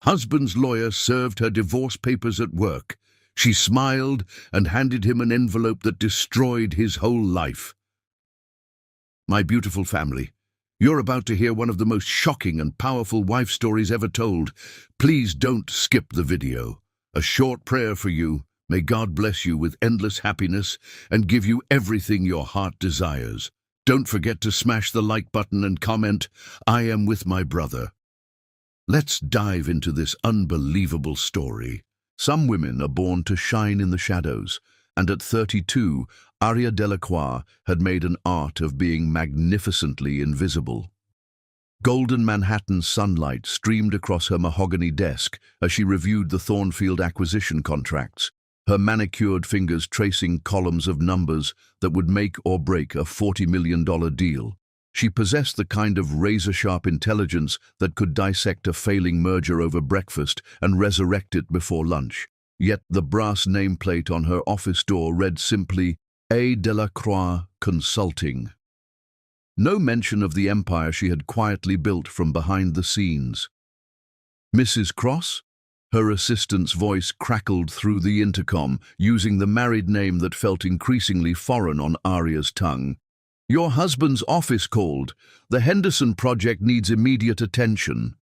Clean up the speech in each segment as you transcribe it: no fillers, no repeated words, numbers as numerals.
Husband's lawyer served her divorce papers at work. She smiled and handed him an envelope that destroyed his whole life. My beautiful family, you're about to hear one of the most shocking and powerful wife stories ever told. Please don't skip the video. A short prayer for you. May God bless you with endless happiness and give you everything your heart desires. Don't forget to smash the like button and comment, "I am with my brother." Let's dive into this unbelievable story. Some women are born to shine in the shadows, and at 32, Aria Delacroix had made an art of being magnificently invisible. Golden Manhattan sunlight streamed across her mahogany desk as she reviewed the Thornfield acquisition contracts, her manicured fingers tracing columns of numbers that would make or break a $40 million deal. She possessed the kind of razor-sharp intelligence that could dissect a failing merger over breakfast and resurrect it before lunch. Yet the brass nameplate on her office door read simply, A. Delacroix Consulting. No mention of the empire she had quietly built from behind the scenes. "Mrs. Cross?" Her assistant's voice crackled through the intercom, using the married name that felt increasingly foreign on Aria's tongue. "Your husband's office called. The Henderson project needs immediate attention."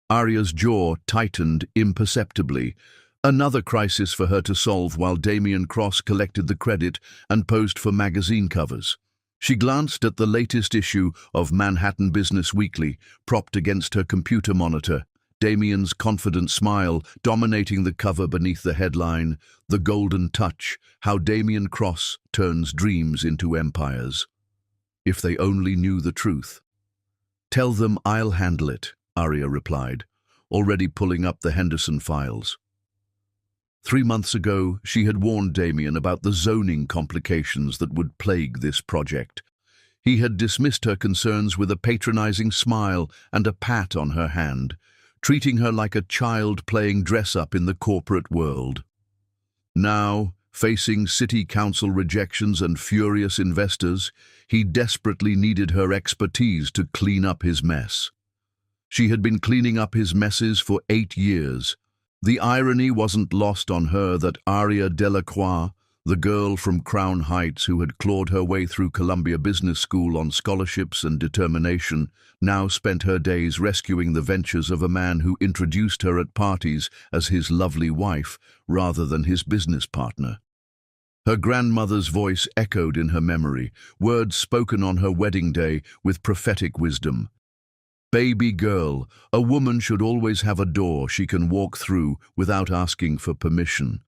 Aria's jaw tightened imperceptibly. Another crisis for her to solve while Damien Cross collected the credit and posed for magazine covers. She glanced at the latest issue of Manhattan Business Weekly, propped against her computer monitor. Damien's confident smile dominating the cover beneath the headline, "The Golden Touch, How Damien Cross Turns Dreams into Empires." If they only knew the truth. "Tell them I'll handle it," Aria replied, already pulling up the Henderson files. 3 months ago, she had warned Damien about the zoning complications that would plague this project. He had dismissed her concerns with a patronizing smile and a pat on her hand, treating her like a child playing dress-up in the corporate world. Now, facing city council rejections and furious investors, he desperately needed her expertise to clean up his mess. She had been cleaning up his messes for 8 years. The irony wasn't lost on her that Aria Delacroix, the girl from Crown Heights who had clawed her way through Columbia Business School on scholarships and determination, now spent her days rescuing the ventures of a man who introduced her at parties as his lovely wife rather than his business partner. Her grandmother's voice echoed in her memory, words spoken on her wedding day with prophetic wisdom. "Baby girl, a woman should always have a door she can walk through without asking for permission."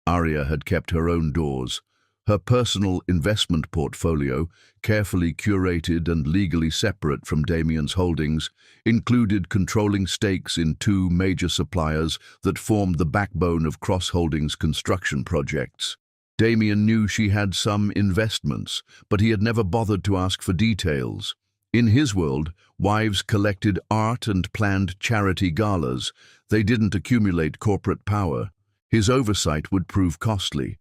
Aria had kept her own doors. Her personal investment portfolio, carefully curated and legally separate from Damien's holdings, included controlling stakes in 2 major suppliers that formed the backbone of Cross Holdings' construction projects. Damien knew she had some investments, but he had never bothered to ask for details. In his world, wives collected art and planned charity galas. They didn't accumulate corporate power. His oversight would prove costly.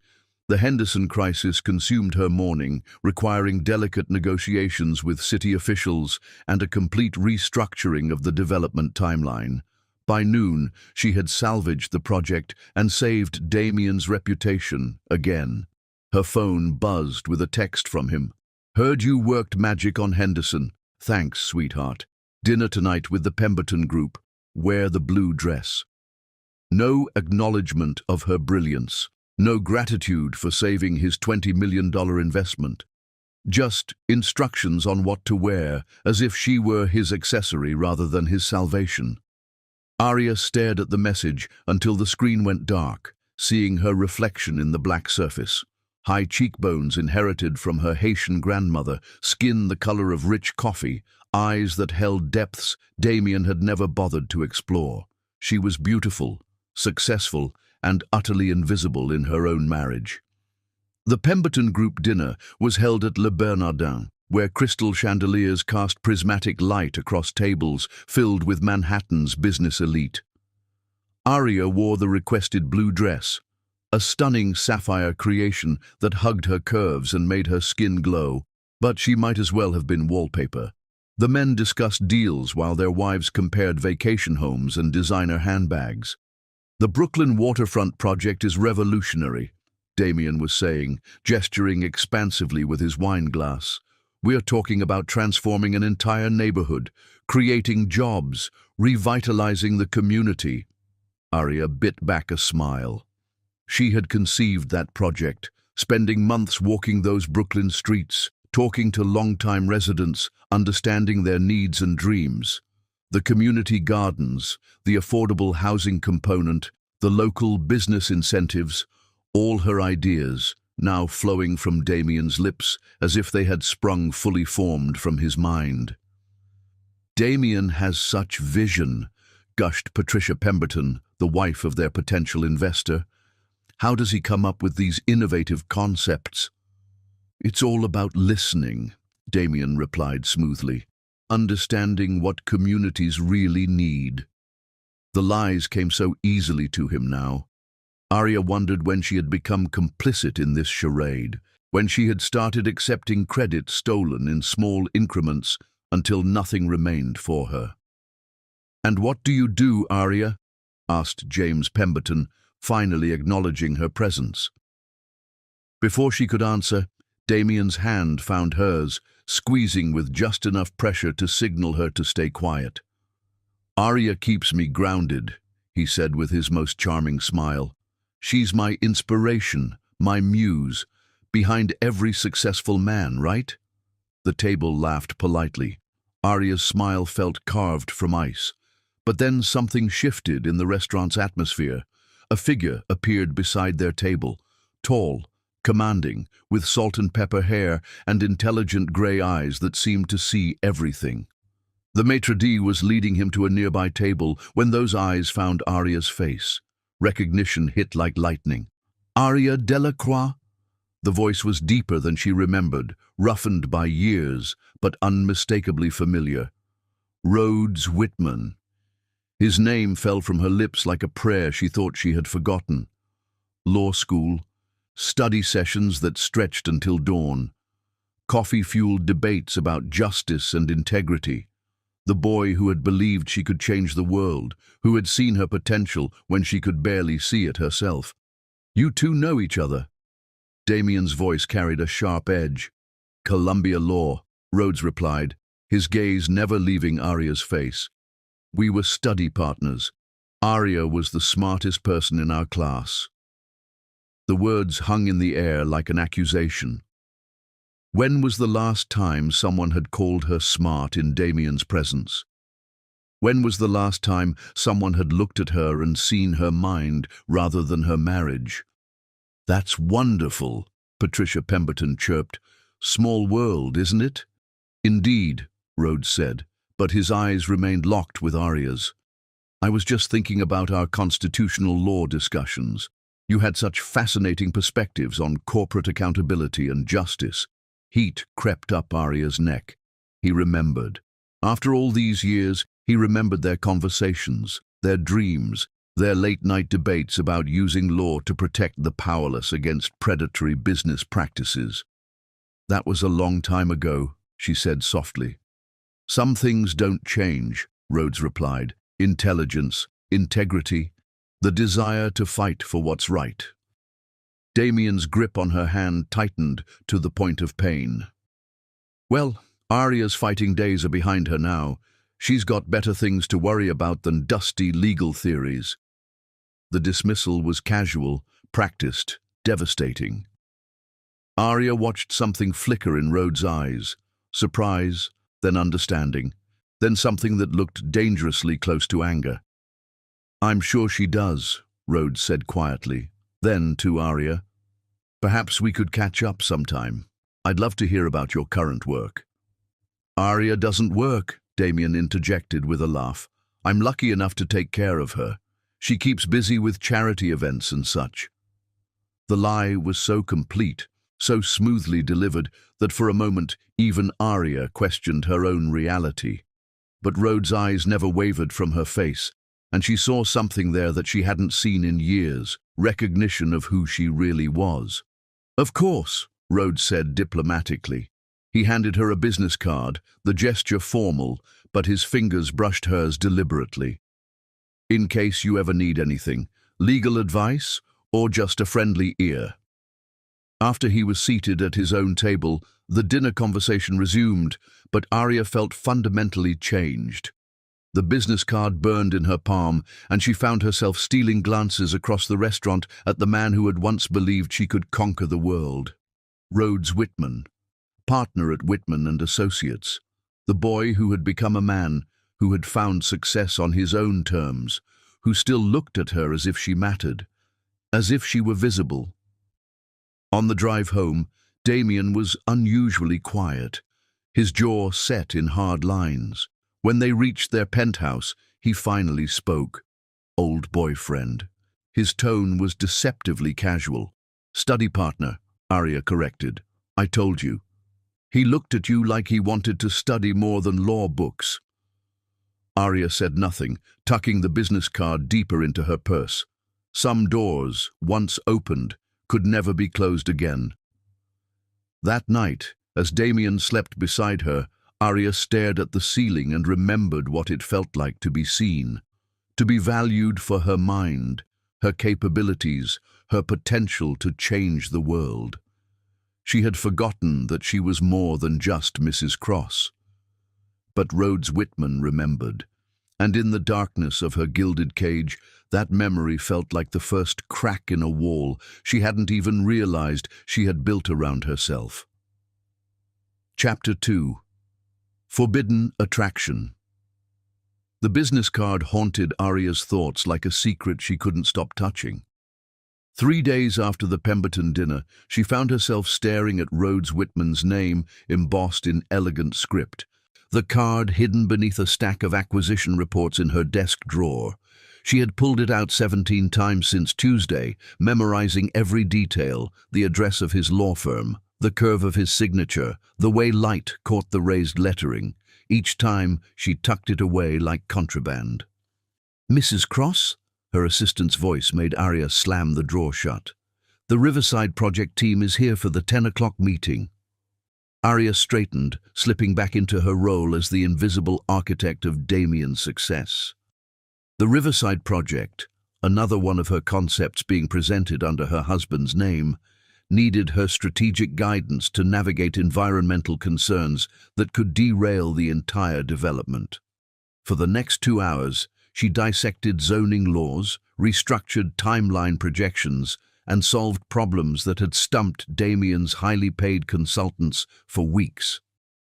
The Henderson crisis consumed her morning, requiring delicate negotiations with city officials and a complete restructuring of the development timeline. By noon, she had salvaged the project and saved Damien's reputation again. Her phone buzzed with a text from him. "Heard you worked magic on Henderson. Thanks, sweetheart. Dinner tonight with the Pemberton Group. Wear the blue dress." No acknowledgement of her brilliance. No gratitude for saving his $20 million investment. Just instructions on what to wear, as if she were his accessory rather than his salvation. Aria stared at the message until the screen went dark, seeing her reflection in the black surface. High cheekbones inherited from her Haitian grandmother, skin the color of rich coffee, eyes that held depths Damien had never bothered to explore. She was beautiful, successful, and utterly invisible in her own marriage. The Pemberton Group dinner was held at Le Bernardin, where crystal chandeliers cast prismatic light across tables filled with Manhattan's business elite. Aria wore the requested blue dress, a stunning sapphire creation that hugged her curves and made her skin glow, but she might as well have been wallpaper. The men discussed deals while their wives compared vacation homes and designer handbags. "The Brooklyn waterfront project is revolutionary," Damien was saying, gesturing expansively with his wine glass. "We're talking about transforming an entire neighborhood, creating jobs, revitalizing the community." Arya bit back a smile. She had conceived that project, spending months walking those Brooklyn streets, talking to longtime residents, understanding their needs and dreams. The community gardens, the affordable housing component, the local business incentives, all her ideas, now flowing from Damien's lips as if they had sprung fully formed from his mind. "Damien has such vision," gushed Patricia Pemberton, the wife of their potential investor. "How does he come up with these innovative concepts?" "It's all about listening," Damien replied smoothly. "Understanding what communities really need." The lies came so easily to him now. Arya wondered when she had become complicit in this charade, when she had started accepting credit stolen in small increments until nothing remained for her. "And what do you do, Arya?" asked James Pemberton, finally acknowledging her presence. Before she could answer, Damien's hand found hers, squeezing with just enough pressure to signal her to stay quiet. "Arya keeps me grounded," he said with his most charming smile. "She's my inspiration, my muse, behind every successful man, right?" The table laughed politely. Arya's smile felt carved from ice. But then something shifted in the restaurant's atmosphere. A figure appeared beside their table, tall, commanding, with salt and pepper hair and intelligent grey eyes that seemed to see everything. The maitre d' was leading him to a nearby table when those eyes found Arya's face. Recognition hit like lightning. "Arya Delacroix?" The voice was deeper than she remembered, roughened by years, but unmistakably familiar. Rhodes Whitman. His name fell from her lips like a prayer she thought she had forgotten. Law school, study sessions that stretched until dawn, coffee-fueled debates about justice and integrity. The boy who had believed she could change the world, who had seen her potential when she could barely see it herself. "You two know each other?" Damien's voice carried a sharp edge. "Columbia Law," Rhodes replied, his gaze never leaving Arya's face. "We were study partners. Arya was the smartest person in our class." The words hung in the air like an accusation. When was the last time someone had called her smart in Damien's presence? When was the last time someone had looked at her and seen her mind rather than her marriage? "That's wonderful," Patricia Pemberton chirped. "Small world, isn't it?" "Indeed," Rhodes said, but his eyes remained locked with Arya's. "I was just thinking about our constitutional law discussions. You had such fascinating perspectives on corporate accountability and justice." Heat crept up Arya's neck. He remembered. After all these years, he remembered their conversations, their dreams, their late-night debates about using law to protect the powerless against predatory business practices. "That was a long time ago," she said softly. "Some things don't change," Rhodes replied. "Intelligence, integrity, the desire to fight for what's right." Damien's grip on her hand tightened to the point of pain. "Well, Arya's fighting days are behind her now. She's got better things to worry about than dusty legal theories." The dismissal was casual, practiced, devastating. Arya watched something flicker in Rhodes' eyes. Surprise, then understanding, then something that looked dangerously close to anger. "I'm sure she does," Rhodes said quietly. Then, to Arya, "Perhaps we could catch up sometime. I'd love to hear about your current work." "Arya doesn't work," Damien interjected with a laugh. "I'm lucky enough to take care of her. She keeps busy with charity events and such." The lie was so complete, so smoothly delivered, that for a moment even Arya questioned her own reality. But Rhodes' eyes never wavered from her face, and she saw something there that she hadn't seen in years, recognition of who she really was. "Of course," Rhodes said diplomatically. He handed her a business card, the gesture formal, but his fingers brushed hers deliberately. In case you ever need anything, legal advice, or just a friendly ear. After he was seated at his own table, the dinner conversation resumed, but Arya felt fundamentally changed. The business card burned in her palm, and she found herself stealing glances across the restaurant at the man who had once believed she could conquer the world. Rhodes Whitman, partner at Whitman and Associates, the boy who had become a man, who had found success on his own terms, who still looked at her as if she mattered, as if she were visible. On the drive home, Damien was unusually quiet, his jaw set in hard lines. When they reached their penthouse, he finally spoke. Old boyfriend. His tone was deceptively casual. Study partner, Arya corrected. I told you. He looked at you like he wanted to study more than law books. Arya said nothing, tucking the business card deeper into her purse. Some doors, once opened, could never be closed again. That night, as Damien slept beside her, Arya stared at the ceiling and remembered what it felt like to be seen, to be valued for her mind, her capabilities, her potential to change the world. She had forgotten that she was more than just Mrs. Cross. But Rhodes Whitman remembered, and in the darkness of her gilded cage, that memory felt like the first crack in a wall she hadn't even realized she had built around herself. Chapter 2. Forbidden Attraction. The business card haunted Arya's thoughts like a secret she couldn't stop touching. 3 days after the Pemberton dinner, she found herself staring at Rhodes Whitman's name embossed in elegant script, the card hidden beneath a stack of acquisition reports in her desk drawer. She had pulled it out 17 times since Tuesday, memorizing every detail, the address of his law firm, the curve of his signature, the way light caught the raised lettering. Each time, she tucked it away like contraband. Mrs. Cross? Her assistant's voice made Arya slam the drawer shut. The Riverside Project team is here for the 10 o'clock meeting. Arya straightened, slipping back into her role as the invisible architect of Damien's success. The Riverside Project, another one of her concepts being presented under her husband's name, needed her strategic guidance to navigate environmental concerns that could derail the entire development. For the next 2 hours, she dissected zoning laws, restructured timeline projections, and solved problems that had stumped Damien's highly paid consultants for weeks.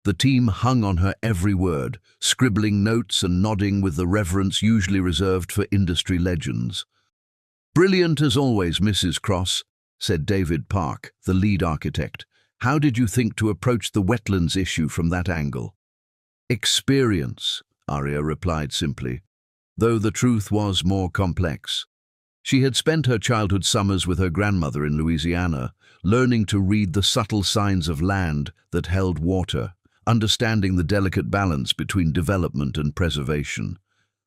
The team hung on her every word, scribbling notes and nodding with the reverence usually reserved for industry legends. Brilliant as always, Mrs. Cross, said David Park, the lead architect. How did you think to approach the wetlands issue from that angle? Experience, Arya replied simply, though the truth was more complex. She had spent her childhood summers with her grandmother in Louisiana, learning to read the subtle signs of land that held water, understanding the delicate balance between development and preservation.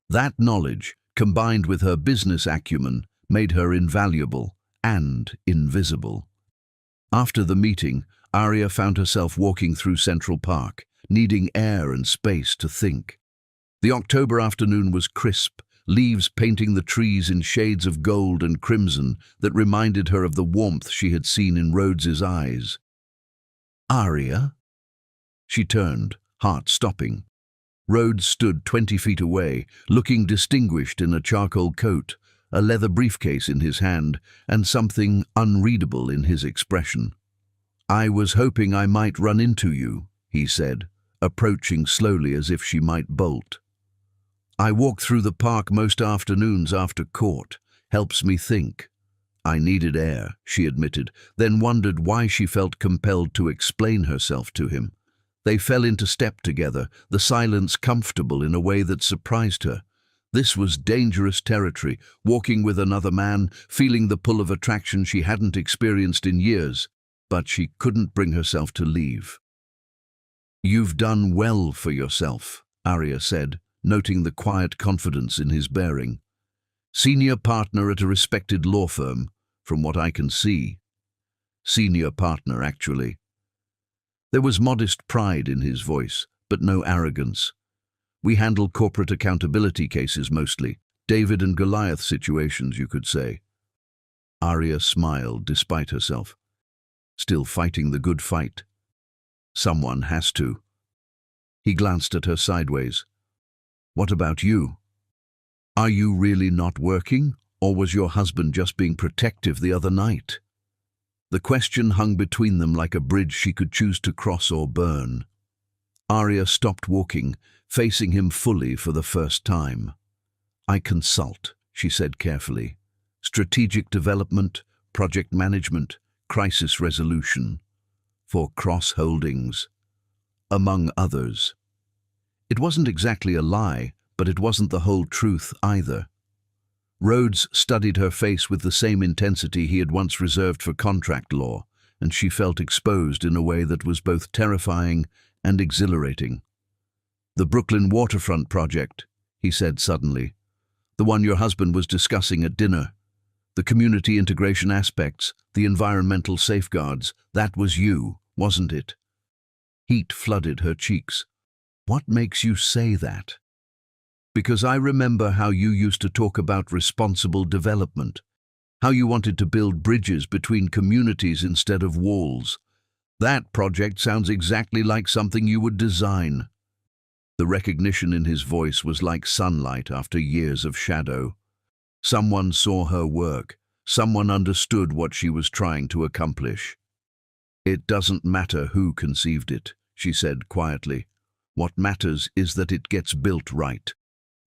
That knowledge, combined with her business acumen, made her invaluable and invisible. After the meeting, Arya found herself walking through Central Park, needing air and space to think. The October afternoon was crisp, leaves painting the trees in shades of gold and crimson that reminded her of the warmth she had seen in Rhodes's eyes. Arya? She turned, heart stopping. Rhodes stood 20 feet away, looking distinguished in a charcoal coat, a leather briefcase in his hand, and something unreadable in his expression. I was hoping I might run into you, he said, approaching slowly as if she might bolt. I walk through the park most afternoons after court. Helps me think. I needed air, she admitted, then wondered why she felt compelled to explain herself to him. They fell into step together, the silence comfortable in a way that surprised her. This was dangerous territory, walking with another man, feeling the pull of attraction she hadn't experienced in years, but she couldn't bring herself to leave. You've done well for yourself, Arya said, noting the quiet confidence in his bearing. Senior partner at a respected law firm, from what I can see. Senior partner, actually. There was modest pride in his voice, but no arrogance. We handle corporate accountability cases mostly, David and Goliath situations, you could say. Arya smiled despite herself. Still fighting the good fight. Someone has to. He glanced at her sideways. What about you? Are you really not working, or was your husband just being protective the other night? The question hung between them like a bridge she could choose to cross or burn. Arya stopped walking, facing him fully for the first time. I consult, she said carefully. Strategic development, project management, crisis resolution. For cross-holdings, among others. It wasn't exactly a lie, but it wasn't the whole truth either. Rhodes studied her face with the same intensity he had once reserved for contract law, and she felt exposed in a way that was both terrifying and exhilarating. The Brooklyn waterfront project, he said suddenly. The one your husband was discussing at dinner. The community integration aspects, the environmental safeguards, that was you, wasn't it? Heat flooded her cheeks. What makes you say that? Because I remember how you used to talk about responsible development, how you wanted to build bridges between communities instead of walls. That project sounds exactly like something you would design. The recognition in his voice was like sunlight after years of shadow. Someone saw her work. Someone understood what she was trying to accomplish. It doesn't matter who conceived it, she said quietly. What matters is that it gets built right.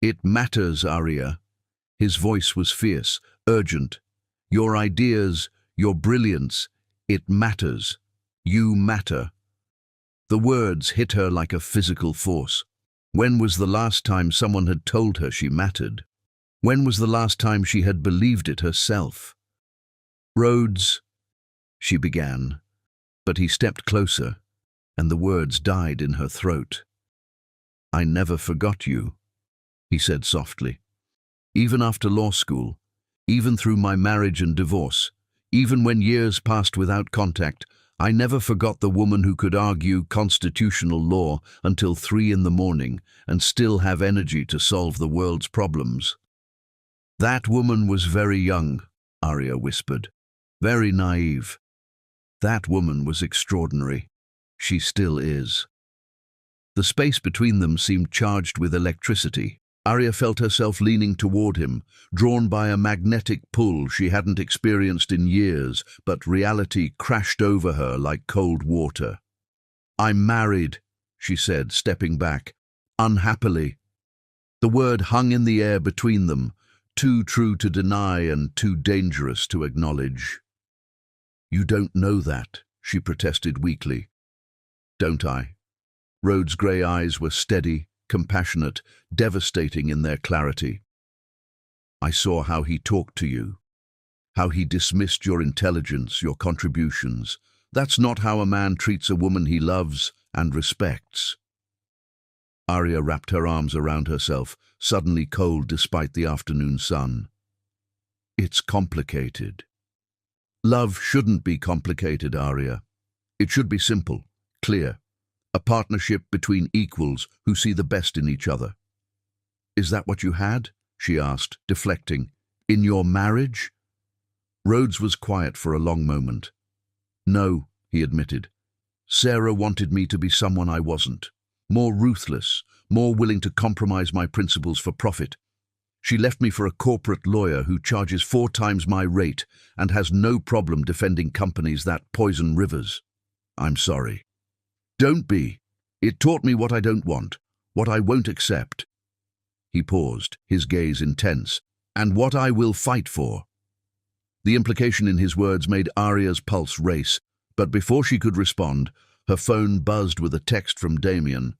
It matters, Arya. His voice was fierce, urgent. Your ideas, your brilliance, it matters. You matter. The words hit her like a physical force. When was the last time someone had told her she mattered? When was the last time she had believed it herself? Rhodes, she began, but he stepped closer, and the words died in her throat. I never forgot you, he said softly. Even after law school, even through my marriage and divorce, even when years passed without contact, I never forgot the woman who could argue constitutional law until 3 in the morning and still have energy to solve the world's problems. That woman was very young, Arya whispered. Very naive. That woman was extraordinary. She still is. The space between them seemed charged with electricity. Arya felt herself leaning toward him, drawn by a magnetic pull she hadn't experienced in years, but reality crashed over her like cold water. I'm married, she said, stepping back, unhappily. The word hung in the air between them, too true to deny and too dangerous to acknowledge. You don't know that, she protested weakly. Don't I? Rhodes' grey eyes were steady, compassionate, devastating in their clarity. I saw how he talked to you, how he dismissed your intelligence, your contributions. That's not how a man treats a woman he loves and respects. Arya wrapped her arms around herself, suddenly cold despite the afternoon sun. It's complicated. Love shouldn't be complicated, Arya. It should be simple, clear. A partnership between equals who see the best in each other. Is that what you had? She asked, deflecting. In your marriage? Rhodes was quiet for a long moment. No, he admitted. Sarah wanted me to be someone I wasn't. More ruthless, more willing to compromise my principles for profit. She left me for a corporate lawyer who charges 4 times my rate and has no problem defending companies that poison rivers. I'm sorry. Don't be. It taught me what I don't want, what I won't accept. He paused, his gaze intense, and what I will fight for. The implication in his words made Arya's pulse race, but before she could respond, her phone buzzed with a text from Damien.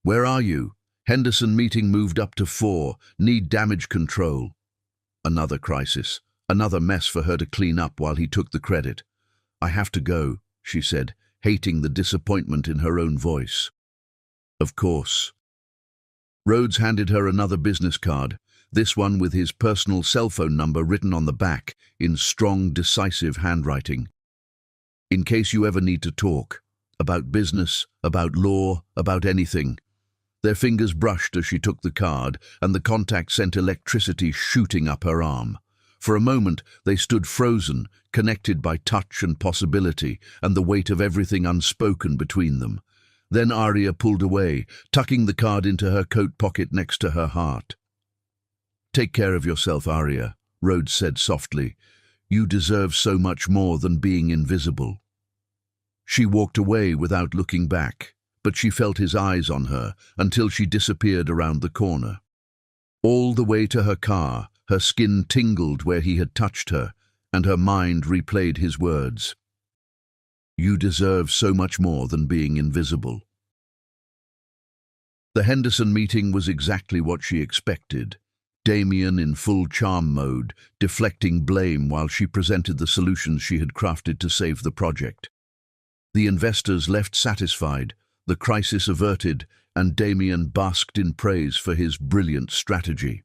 Where are you? Henderson meeting moved up to 4, need damage control. Another crisis, another mess for her to clean up while he took the credit. I have to go, she said, hating the disappointment in her own voice. Of course. Rhodes handed her another business card, this one with his personal cell phone number written on the back in strong, decisive handwriting. In case you ever need to talk, about business, about law, about anything. Their fingers brushed as she took the card, and the contact sent electricity shooting up her arm. For a moment, they stood frozen, connected by touch and possibility, and the weight of everything unspoken between them. Then Arya pulled away, tucking the card into her coat pocket next to her heart. "Take care of yourself, Arya," Rhodes said softly. "You deserve so much more than being invisible." She walked away without looking back, but she felt his eyes on her until she disappeared around the corner. All the way to her car, her skin tingled where he had touched her, and her mind replayed his words. "You deserve so much more than being invisible." The Henderson meeting was exactly what she expected. Damien in full charm mode, deflecting blame while she presented the solutions she had crafted to save the project. The investors left satisfied, the crisis averted, and Damien basked in praise for his brilliant strategy.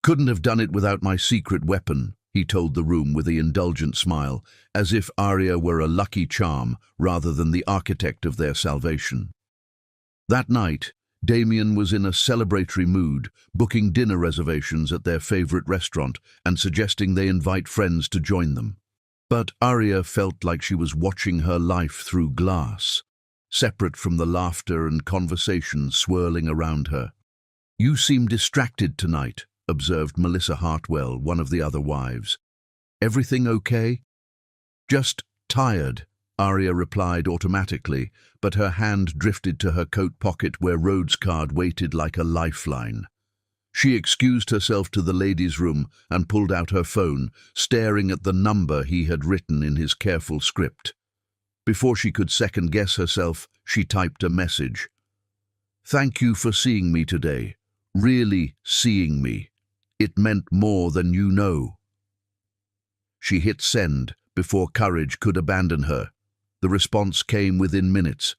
"Couldn't have done it without my secret weapon," he told the room with an indulgent smile, as if Arya were a lucky charm rather than the architect of their salvation. That night, Damien was in a celebratory mood, booking dinner reservations at their favorite restaurant and suggesting they invite friends to join them. But Arya felt like she was watching her life through glass, separate from the laughter and conversation swirling around her. "You seem distracted tonight," observed Melissa Hartwell, one of the other wives. "Everything okay?" "Just tired," Arya replied automatically, but her hand drifted to her coat pocket where Rhodes' card waited like a lifeline. She excused herself to the ladies' room and pulled out her phone, staring at the number he had written in his careful script. Before she could second-guess herself, she typed a message. "Thank you for seeing me today. Really seeing me. It meant more than you know." She hit send before courage could abandon her. The response came within minutes.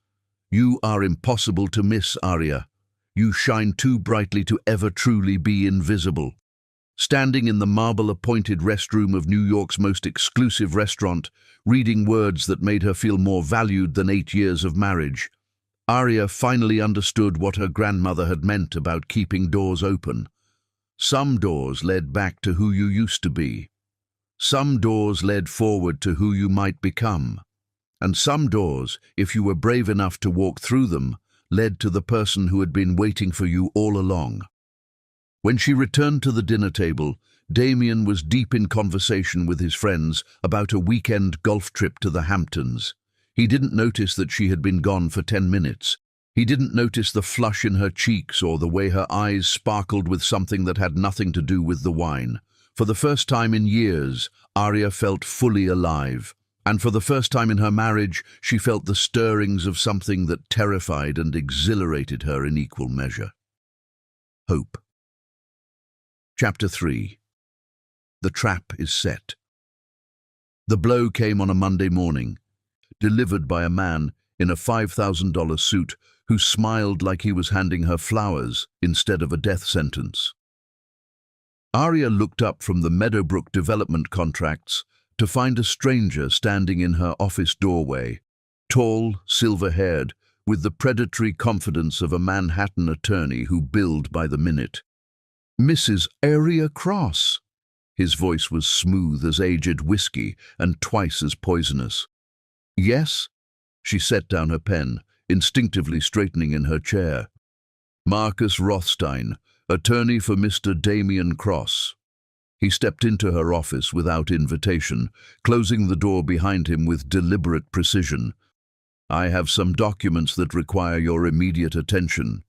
"You are impossible to miss, Arya. You shine too brightly to ever truly be invisible." Standing in the marble-appointed restroom of New York's most exclusive restaurant, reading words that made her feel more valued than 8 years of marriage, Arya finally understood what her grandmother had meant about keeping doors open. Some doors led back to who you used to be. Some doors led forward to who you might become. And some doors, if you were brave enough to walk through them, led to the person who had been waiting for you all along. When she returned to the dinner table, Damien was deep in conversation with his friends about a weekend golf trip to the Hamptons. He didn't notice that she had been gone for 10 minutes. He didn't notice the flush in her cheeks or the way her eyes sparkled with something that had nothing to do with the wine. For the first time in years, Arya felt fully alive. And for the first time in her marriage, she felt the stirrings of something that terrified and exhilarated her in equal measure. Hope. Chapter 3. The trap is set. The blow came on a Monday morning, delivered by a man in a $5,000 suit who smiled like he was handing her flowers instead of a death sentence. Arya looked up from the Meadowbrook development contracts to find a stranger standing in her office doorway, tall, silver-haired, with the predatory confidence of a Manhattan attorney who billed by the minute. "Mrs. Arya Cross." His voice was smooth as aged whiskey and twice as poisonous. "Yes?" She set down her pen, instinctively straightening in her chair. "Marcus Rothstein, attorney for Mr. Damien Cross." He stepped into her office without invitation, closing the door behind him with deliberate precision. "I have some documents that require your immediate attention."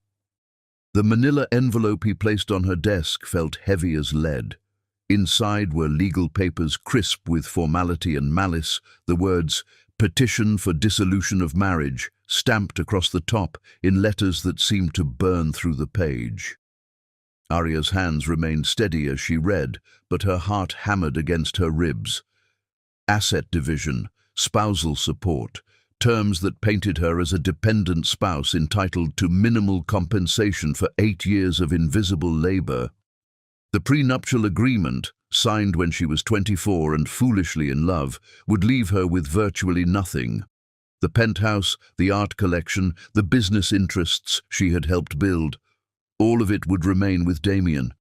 The manila envelope he placed on her desk felt heavy as lead. Inside were legal papers crisp with formality and malice, the words, "Petition for Dissolution of Marriage," stamped across the top in letters that seemed to burn through the page. Arya's hands remained steady as she read, but her heart hammered against her ribs. Asset division, spousal support, terms that painted her as a dependent spouse entitled to minimal compensation for 8 years of invisible labor. The prenuptial agreement, signed when she was 24 and foolishly in love, would leave her with virtually nothing. The penthouse, the art collection, the business interests she had helped build. All of it would remain with Damien.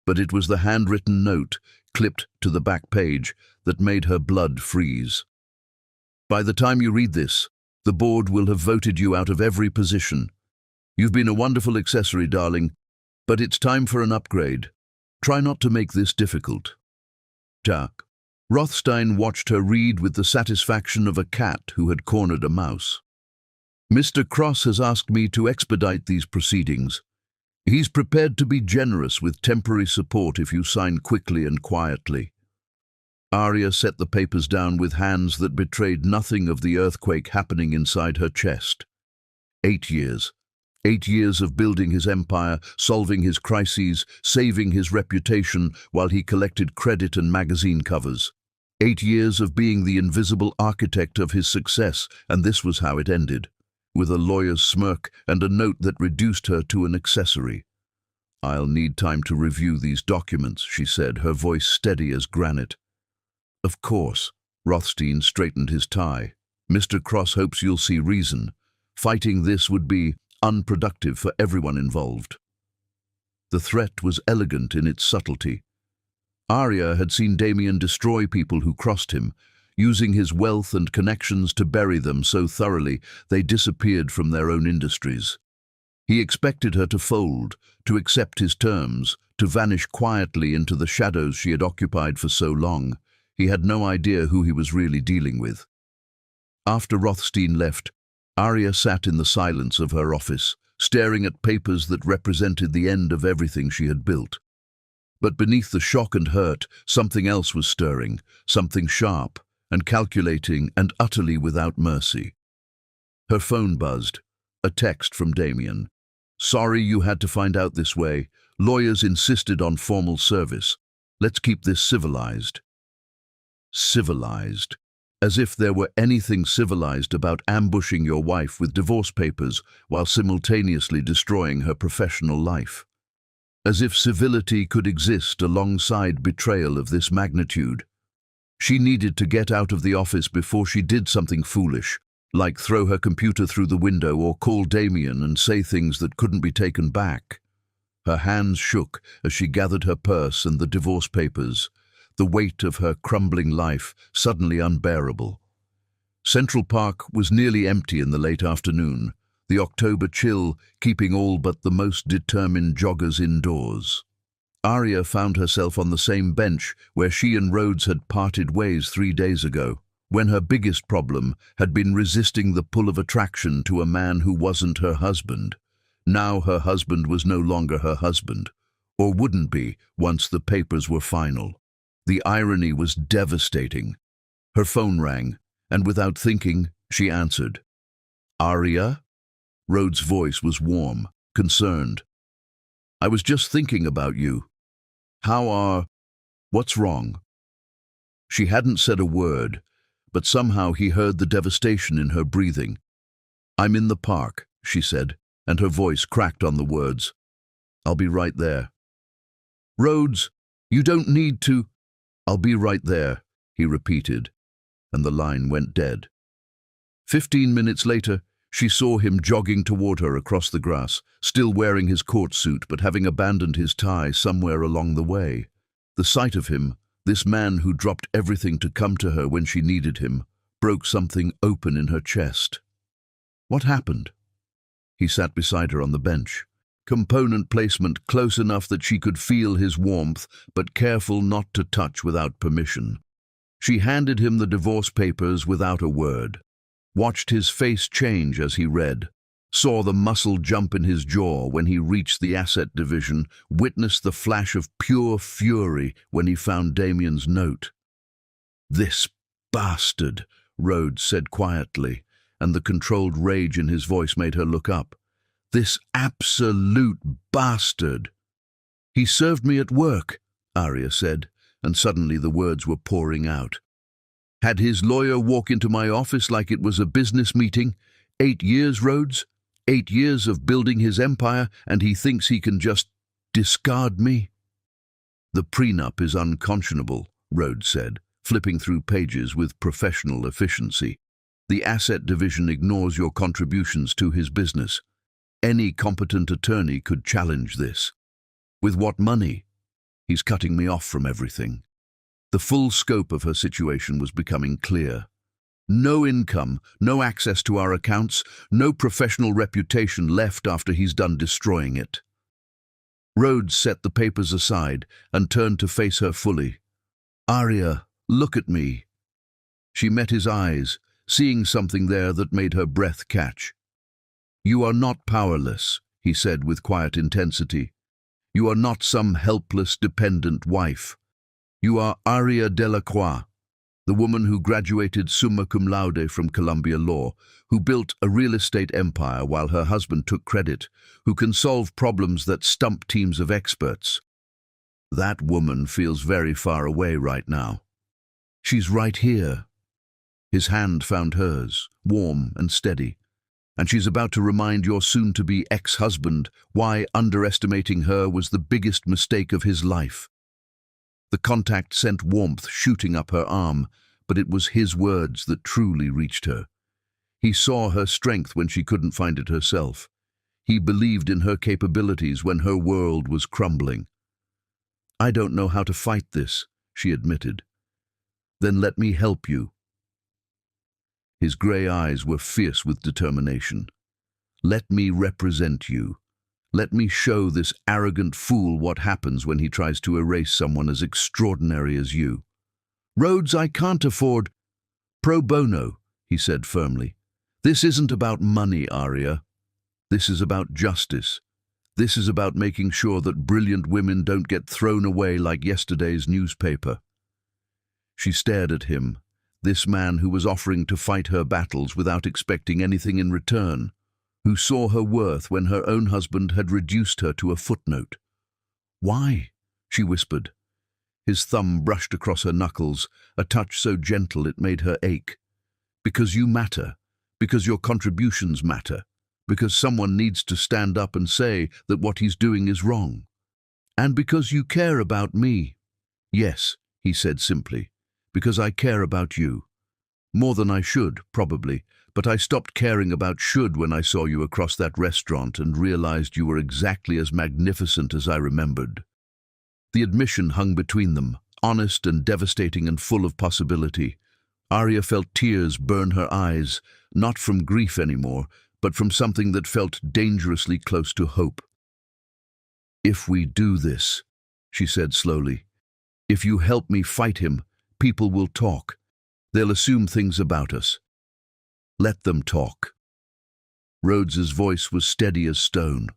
But it was the handwritten note, clipped to the back page, that made her blood freeze. By the time you read this, the board will have voted you out of every position. You've been a wonderful accessory, darling, but it's time for an upgrade. Try not to make this difficult. Jack. Rothstein watched her read with the satisfaction of a cat who had cornered a mouse. Mr. Cross has asked me to expedite these proceedings. He's prepared to be generous with temporary support if you sign quickly and quietly. Arya set the papers down with hands that betrayed nothing of the earthquake happening inside her chest. 8 years. 8 years of building his empire, solving his crises, saving his reputation while he collected credit and magazine covers. 8 years of being the invisible architect of his success, and this was how it ended, with a lawyer's smirk and a note that reduced her to an accessory. "I'll need time to review these documents," she said, her voice steady as granite. "Of course." Rothstein straightened his tie. "Mr. Cross hopes you'll see reason. Fighting this would be unproductive for everyone involved." The threat was elegant in its subtlety. Arya had seen Damien destroy people who crossed him, using his wealth and connections to bury them so thoroughly they disappeared from their own industries. He expected her to fold, to accept his terms, to vanish quietly into the shadows she had occupied for so long. He had no idea who he was really dealing with. After Rothstein left, Arya sat in the silence of her office, staring at papers that represented the end of everything she had built. But beneath the shock and hurt, something else was stirring, something sharp and calculating and utterly without mercy. Her phone buzzed, a text from Damien. "Sorry you had to find out this way. Lawyers insisted on formal service. Let's keep this civilized." Civilized. As if there were anything civilized about ambushing your wife with divorce papers while simultaneously destroying her professional life. As if civility could exist alongside betrayal of this magnitude. She needed to get out of the office before she did something foolish, like throw her computer through the window or call Damien and say things that couldn't be taken back. Her hands shook as she gathered her purse and the divorce papers, the weight of her crumbling life suddenly unbearable. Central Park was nearly empty in the late afternoon, the October chill keeping all but the most determined joggers indoors. Arya found herself on the same bench where she and Rhodes had parted ways 3 days ago, when her biggest problem had been resisting the pull of attraction to a man who wasn't her husband. Now her husband was no longer her husband, or wouldn't be once the papers were final. The irony was devastating. Her phone rang, and without thinking, she answered. "Arya?" Rhodes' voice was warm, concerned. "I was just thinking about you. What's wrong?" She hadn't said a word, but somehow he heard the devastation in her breathing. "I'm in the park," she said, and her voice cracked on the words. "I'll be right there." "Rhodes, you don't need to—" "I'll be right there," he repeated, and the line went dead. 15 minutes later, she saw him jogging toward her across the grass, still wearing his court suit but having abandoned his tie somewhere along the way. The sight of him, this man who dropped everything to come to her when she needed him, broke something open in her chest. What happened? He sat beside her on the bench, component placement close enough that she could feel his warmth, but careful not to touch without permission. She handed him the divorce papers without a word, watched his face change as he read, saw the muscle jump in his jaw when he reached the asset division, witnessed the flash of pure fury when he found Damien's note. "This bastard," Rhodes said quietly, and the controlled rage in his voice made her look up. "This absolute bastard." "He served me at work," Arya said, and suddenly the words were pouring out. "Had his lawyer walk into my office like it was a business meeting. 8 years, Rhodes. 8 years of building his empire, and he thinks he can just discard me?" "The prenup is unconscionable," Rhodes said, flipping through pages with professional efficiency. The asset division ignores your contributions to his business. Any competent attorney could challenge this. With what money? He's cutting me off from everything. The full scope of her situation was becoming clear. No income, no access to our accounts, no professional reputation left after he's done destroying it. Rhodes set the papers aside and turned to face her fully. "Arya, look at me." She met his eyes, seeing something there that made her breath catch. "You are not powerless," he said with quiet intensity. "You are not some helpless, dependent wife. You are Arya Delacroix, the woman who graduated summa cum laude from Columbia Law, who built a real estate empire while her husband took credit, who can solve problems that stump teams of experts. That woman feels very far away right now. She's right here." His hand found hers, warm and steady. "And she's about to remind your soon-to-be ex-husband why underestimating her was the biggest mistake of his life." The contact sent warmth shooting up her arm, but it was his words that truly reached her. He saw her strength when she couldn't find it herself. He believed in her capabilities when her world was crumbling. "I don't know how to fight this," she admitted. "Then let me help you." His grey eyes were fierce with determination. "Let me represent you. Let me show this arrogant fool what happens when he tries to erase someone as extraordinary as you." "Rhodes, I can't afford—" "Pro bono," he said firmly. "This isn't about money, Arya. This is about justice. This is about making sure that brilliant women don't get thrown away like yesterday's newspaper." She stared at him, this man who was offering to fight her battles without expecting anything in return, who saw her worth when her own husband had reduced her to a footnote. "Why?" she whispered. His thumb brushed across her knuckles, a touch so gentle it made her ache. "Because you matter. Because your contributions matter. Because someone needs to stand up and say that what he's doing is wrong. And because you care about me." "Yes," he said simply. "Because I care about you. More than I should, probably, but I stopped caring about should when I saw you across that restaurant and realized you were exactly as magnificent as I remembered." The admission hung between them, honest and devastating and full of possibility. Arya felt tears burn her eyes, not from grief anymore, but from something that felt dangerously close to hope. "If we do this," she said slowly, "if you help me fight him, people will talk. They'll assume things about us. Let them talk." Rhodes's voice was steady as stone.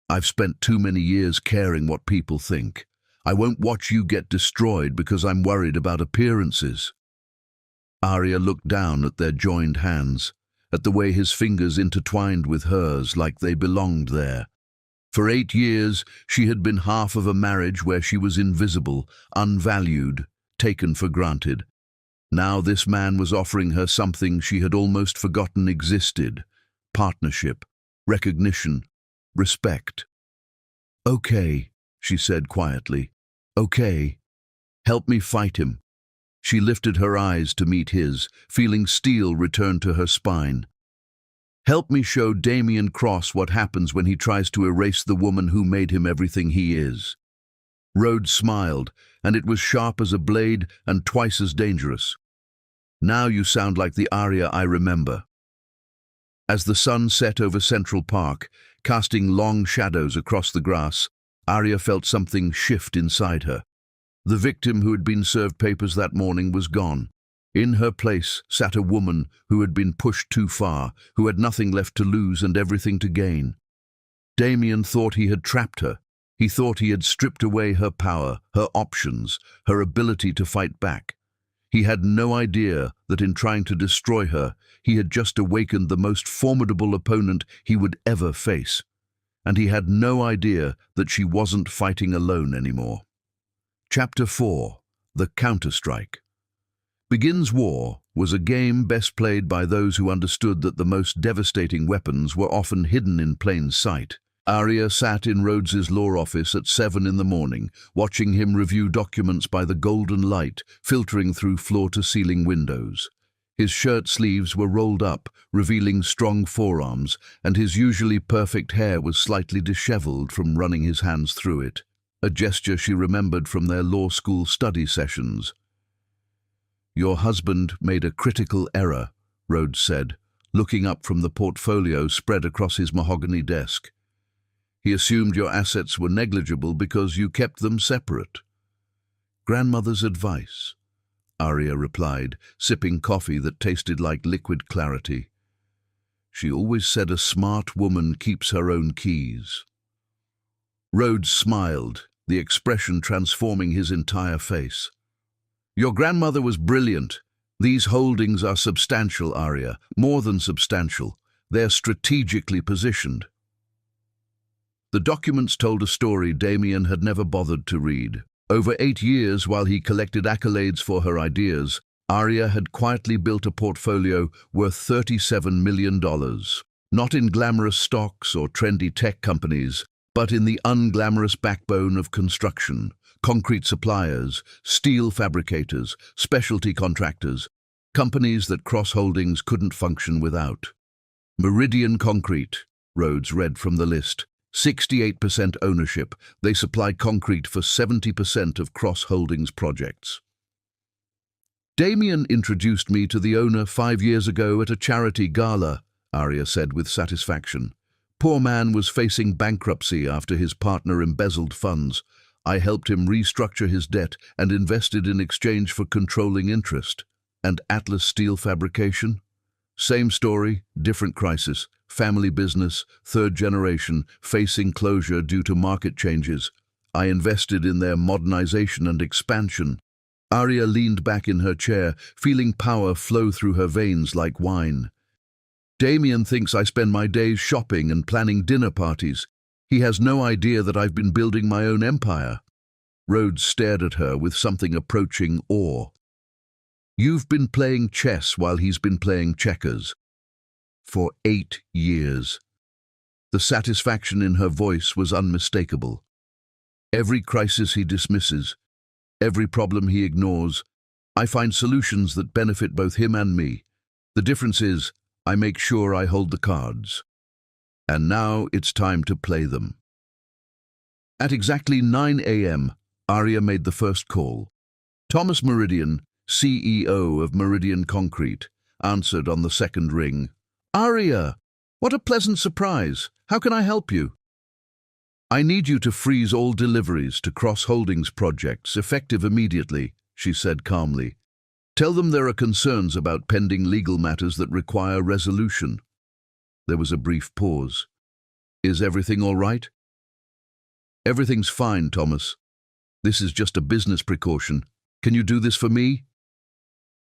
"I've spent too many years caring what people think. I won't watch you get destroyed because I'm worried about appearances." Arya looked down at their joined hands, at the way his fingers intertwined with hers like they belonged there. For 8 years, she had been half of a marriage where she was invisible, unvalued, taken for granted. Now this man was offering her something she had almost forgotten existed: partnership, recognition, respect. "Okay," she said quietly. "Okay. Help me fight him." She lifted her eyes to meet his, feeling steel return to her spine. "Help me show Damian Cross what happens when he tries to erase the woman who made him everything he is." Rhodes smiled, and it was sharp as a blade and twice as dangerous. "Now you sound like the Arya I remember." As the sun set over Central Park, casting long shadows across the grass, Arya felt something shift inside her. The victim who had been served papers that morning was gone. In her place sat a woman who had been pushed too far, who had nothing left to lose and everything to gain. Damian thought he had trapped her. He thought he had stripped away her power, her options, her ability to fight back. He had no idea that in trying to destroy her, he had just awakened the most formidable opponent he would ever face. And he had no idea that she wasn't fighting alone anymore. Chapter 4. The Counterstrike. Begins War was a game best played by those who understood that the most devastating weapons were often hidden in plain sight. Arya sat in Rhodes's law office at 7 in the morning, watching him review documents by the golden light filtering through floor-to-ceiling windows. His shirt sleeves were rolled up, revealing strong forearms, and his usually perfect hair was slightly disheveled from running his hands through it, a gesture she remembered from their law school study sessions. "Your husband made a critical error," Rhodes said, looking up from the portfolio spread across his mahogany desk. "He assumed your assets were negligible because you kept them separate." "Grandmother's advice," Arya replied, sipping coffee that tasted like liquid clarity. "She always said a smart woman keeps her own keys." Rhodes smiled, the expression transforming his entire face. "Your grandmother was brilliant. These holdings are substantial, Arya, more than substantial. They're strategically positioned." The documents told a story Damien had never bothered to read. Over 8 years, while he collected accolades for her ideas, Arya had quietly built a portfolio worth $37 million. Not in glamorous stocks or trendy tech companies, but in the unglamorous backbone of construction: concrete suppliers, steel fabricators, specialty contractors, companies that Cross Holdings couldn't function without. Meridian Concrete, Rhodes read from the list. 68% ownership. They supply concrete for 70% of Cross Holdings projects. "Damien introduced me to the owner 5 years ago at a charity gala," Arya said with satisfaction. "Poor man was facing bankruptcy after his partner embezzled funds. I helped him restructure his debt and invested in exchange for controlling interest." "And Atlas Steel Fabrication?" "Same story, different crisis. Family business, 3rd generation, facing closure due to market changes. I invested in their modernization and expansion." Arya leaned back in her chair, feeling power flow through her veins like wine. "Damien thinks I spend my days shopping and planning dinner parties. He has no idea that I've been building my own empire." Rhodes stared at her with something approaching awe. "You've been playing chess while he's been playing checkers. For 8 years. The satisfaction in her voice was unmistakable. "Every crisis he dismisses, every problem he ignores, I find solutions that benefit both him and me. The difference is, I make sure I hold the cards. And now it's time to play them." At exactly 9 a.m., Arya made the first call. Thomas Meridian, CEO of Meridian Concrete, answered on the second ring. "Arya, what a pleasant surprise. How can I help you?" "I need you to freeze all deliveries to Cross Holdings projects, effective immediately," she said calmly. "Tell them there are concerns about pending legal matters that require resolution." There was a brief pause. "Is everything all right?" "Everything's fine, Thomas. This is just a business precaution. Can you do this for me?"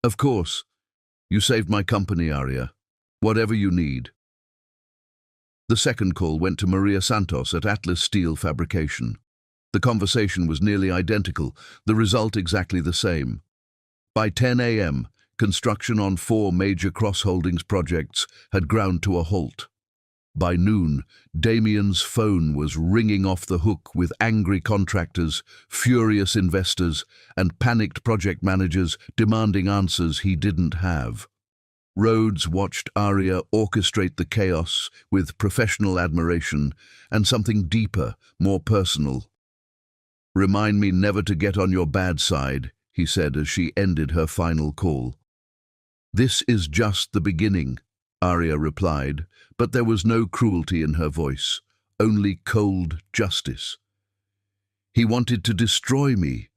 "Of course. You saved my company, Arya. Whatever you need." The second call went to Maria Santos at Atlas Steel Fabrication. The conversation was nearly identical, the result exactly the same. By 10 a.m., construction on 4 major Cross Holdings projects had ground to a halt. By noon, Damien's phone was ringing off the hook with angry contractors, furious investors, and panicked project managers demanding answers he didn't have. Rhodes watched Arya orchestrate the chaos with professional admiration and something deeper, more personal. "Remind me never to get on your bad side," he said as she ended her final call. "This is just the beginning," Arya replied, but there was no cruelty in her voice, only cold justice. "He wanted to destroy me.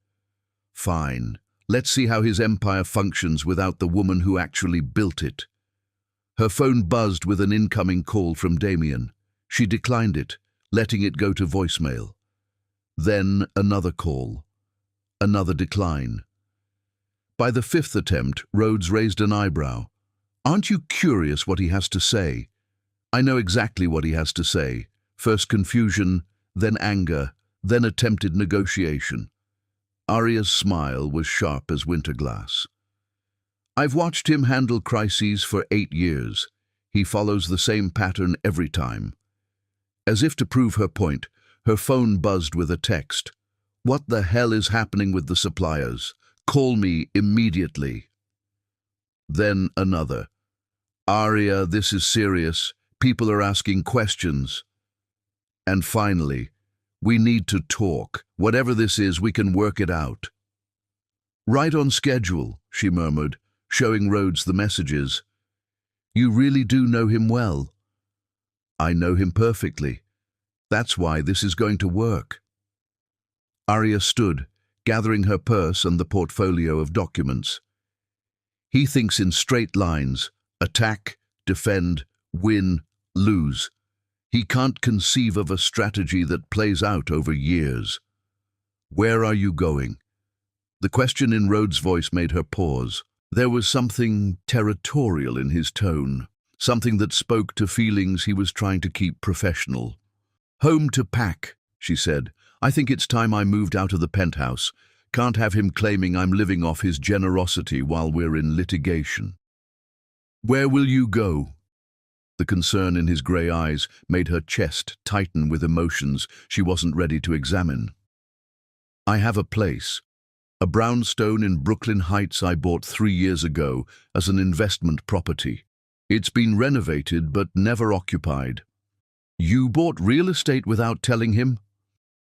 Fine. Let's see how his empire functions without the woman who actually built it." Her phone buzzed with an incoming call from Damien. She declined it, letting it go to voicemail. Then another call. Another decline. By the 5th attempt, Rhodes raised an eyebrow. "Aren't you curious what he has to say?" "I know exactly what he has to say. First confusion, then anger, then attempted negotiation." Arya's smile was sharp as winter glass. "I've watched him handle crises for 8 years. He follows the same pattern every time." As if to prove her point, her phone buzzed with a text. "What the hell is happening with the suppliers? Call me immediately." Then another. "Arya, this is serious. People are asking questions." And finally, "We need to talk. Whatever this is, we can work it out." "Right on schedule," she murmured, showing Rhodes the messages. "You really do know him well." "I know him perfectly. That's why this is going to work." Arya stood, gathering her purse and the portfolio of documents. "He thinks in straight lines: attack, defend, win, lose. He can't conceive of a strategy that plays out over years." "Where are you going?" The question in Rhodes' voice made her pause. There was something territorial in his tone, something that spoke to feelings he was trying to keep professional. "Home to Pack," she said. "I think it's time I moved out of the penthouse. Can't have him claiming I'm living off his generosity while we're in litigation." "Where will you go?" The concern in his grey eyes made her chest tighten with emotions she wasn't ready to examine. "I have a place. A brownstone in Brooklyn Heights I bought 3 years ago as an investment property. It's been renovated but never occupied." "You bought real estate without telling him?"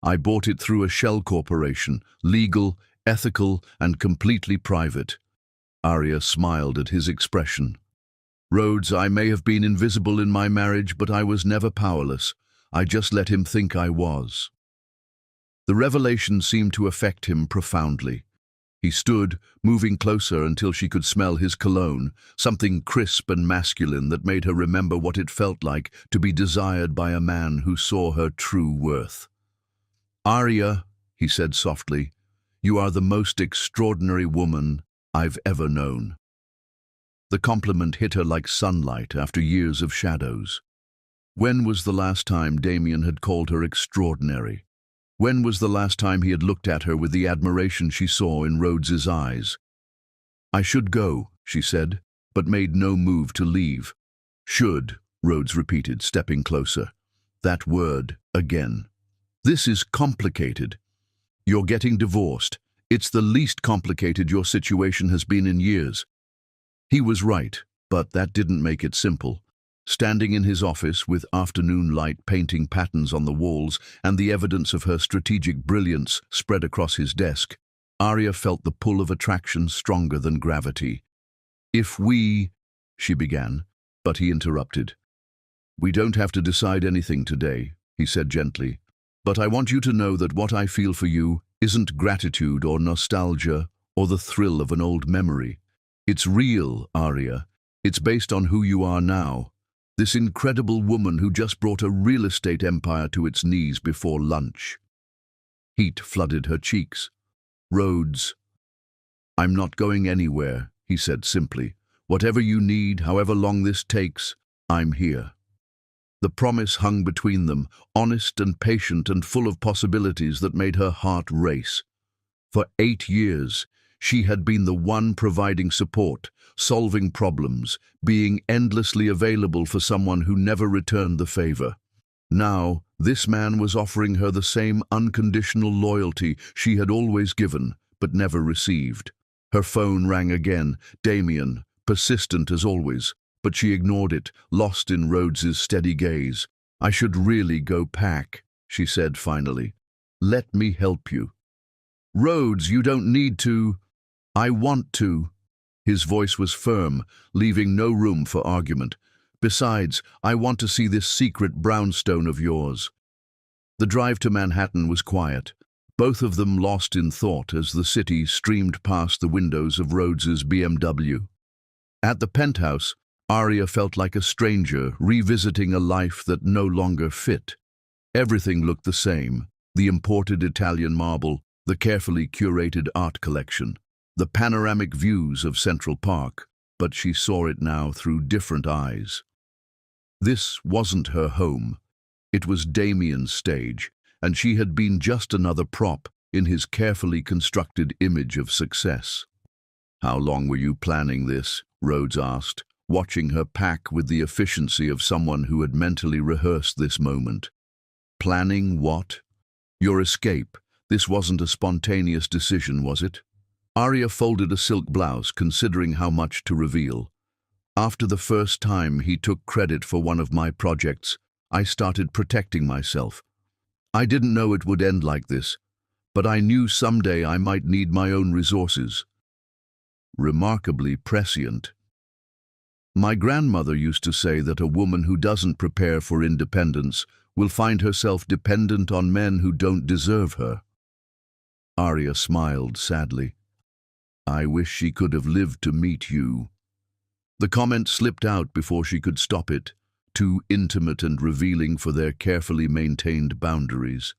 "I bought it through a shell corporation, legal, ethical, and completely private." Arya smiled at his expression. "Rhodes, I may have been invisible in my marriage, but I was never powerless. I just let him think I was." The revelation seemed to affect him profoundly. He stood, moving closer until she could smell his cologne, something crisp and masculine that made her remember what it felt like to be desired by a man who saw her true worth. "Arya," he said softly, "you are the most extraordinary woman I've ever known." The compliment hit her like sunlight after years of shadows. When was the last time Damien had called her extraordinary? When was the last time he had looked at her with the admiration she saw in Rhodes's eyes? "I should go," she said, but made no move to leave. "Should," Rhodes repeated, stepping closer. That word again. "This is complicated. You're getting divorced. It's the least complicated your situation has been in years." He was right, but that didn't make it simple. Standing in his office with afternoon light painting patterns on the walls and the evidence of her strategic brilliance spread across his desk, Arya felt the pull of attraction stronger than gravity. "If we—" she began, but he interrupted. "We don't have to decide anything today," he said gently. "But I want you to know that what I feel for you isn't gratitude or nostalgia or the thrill of an old memory. It's real, Arya. It's based on who you are now. This incredible woman who just brought a real estate empire to its knees before lunch." Heat flooded her cheeks. "Rhodes." "I'm not going anywhere," he said simply. "Whatever you need, however long this takes, I'm here." The promise hung between them, honest and patient and full of possibilities that made her heart race. For 8 years, she had been the one providing support, solving problems, being endlessly available for someone who never returned the favor. Now, this man was offering her the same unconditional loyalty she had always given, but never received. Her phone rang again. Damien, persistent as always, but she ignored it, lost in Rhodes's steady gaze. "I should really go pack," she said finally. "Let me help you." "Rhodes, you don't need to." "I want to." His voice was firm, leaving no room for argument. "Besides, I want to see this secret brownstone of yours." The drive to Manhattan was quiet, both of them lost in thought as the city streamed past the windows of Rhodes's BMW. At the penthouse, Arya felt like a stranger revisiting a life that no longer fit. Everything looked the same: the imported Italian marble, the carefully curated art collection, the panoramic views of Central Park, but she saw it now through different eyes. This wasn't her home. It was Damien's stage, and she had been just another prop in his carefully constructed image of success. "How long were you planning this?" Rhodes asked, watching her pack with the efficiency of someone who had mentally rehearsed this moment. "Planning what?" "Your escape. This wasn't a spontaneous decision, was it?" Arya folded a silk blouse, considering how much to reveal. After the first time he took credit for one of my projects, I started protecting myself. I didn't know it would end like this, but I knew someday I might need my own resources. Remarkably prescient. My grandmother used to say that a woman who doesn't prepare for independence will find herself dependent on men who don't deserve her. Arya smiled sadly. I wish she could have lived to meet you. The comment slipped out before she could stop it, too intimate and revealing for their carefully maintained boundaries.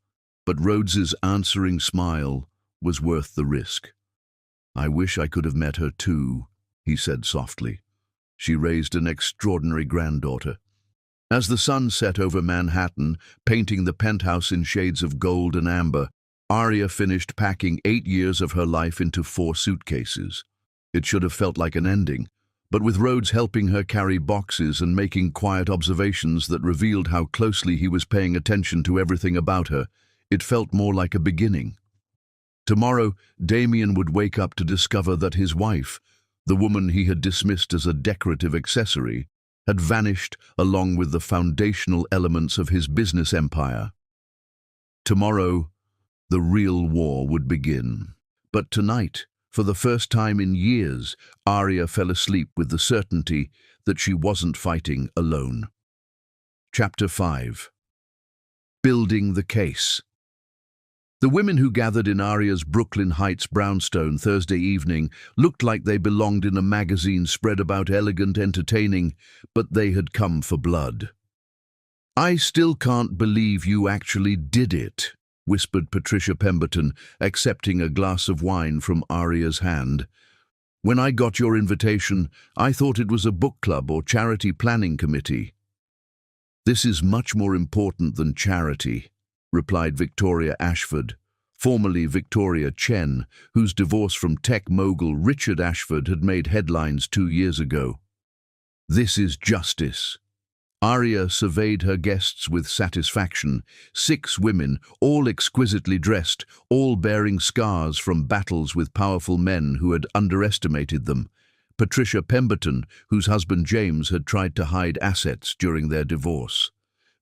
But Rhodes's answering smile was worth the risk. I wish I could have met her too, he said softly. She raised an extraordinary granddaughter. As the sun set over Manhattan, painting the penthouse in shades of gold and amber, Arya finished packing 8 years of her life into 4 suitcases. It should have felt like an ending, but with Rhodes helping her carry boxes and making quiet observations that revealed how closely he was paying attention to everything about her, it felt more like a beginning. Tomorrow, Damien would wake up to discover that his wife, the woman he had dismissed as a decorative accessory, had vanished along with the foundational elements of his business empire. Tomorrow, the real war would begin. But tonight, for the first time in years, Arya fell asleep with the certainty that she wasn't fighting alone. Chapter 5. Building the Case. The women who gathered in Arya's Brooklyn Heights brownstone Thursday evening looked like they belonged in a magazine spread about elegant entertaining, but they had come for blood. I still can't believe you actually did it, whispered Patricia Pemberton, accepting a glass of wine from Arya's hand. When I got your invitation, I thought it was a book club or charity planning committee. This is much more important than charity, replied Victoria Ashford, formerly Victoria Chen, whose divorce from tech mogul Richard Ashford had made headlines 2 years ago. This is justice. Arya surveyed her guests with satisfaction. 6 women, all exquisitely dressed, all bearing scars from battles with powerful men who had underestimated them. Patricia Pemberton, whose husband James had tried to hide assets during their divorce.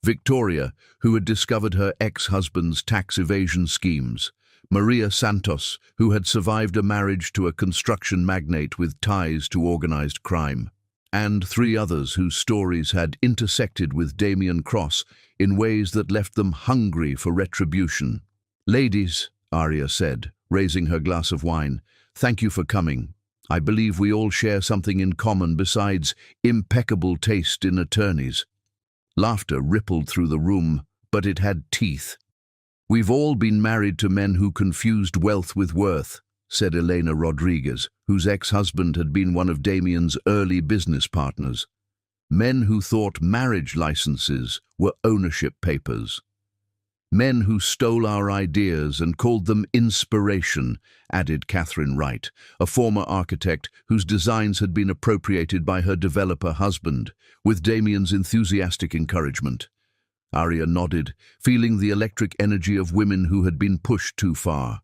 Victoria, who had discovered her ex-husband's tax evasion schemes. Maria Santos, who had survived a marriage to a construction magnate with ties to organized crime. And 3 others whose stories had intersected with Damien Cross in ways that left them hungry for retribution. Ladies, Arya said, raising her glass of wine, thank you for coming. I believe we all share something in common besides impeccable taste in attorneys. Laughter rippled through the room, but it had teeth. We've all been married to men who confused wealth with worth, said Elena Rodriguez, whose ex-husband had been one of Damien's early business partners. Men who thought marriage licenses were ownership papers. Men who stole our ideas and called them inspiration, added Catherine Wright, a former architect whose designs had been appropriated by her developer husband, with Damien's enthusiastic encouragement. Arya nodded, feeling the electric energy of women who had been pushed too far.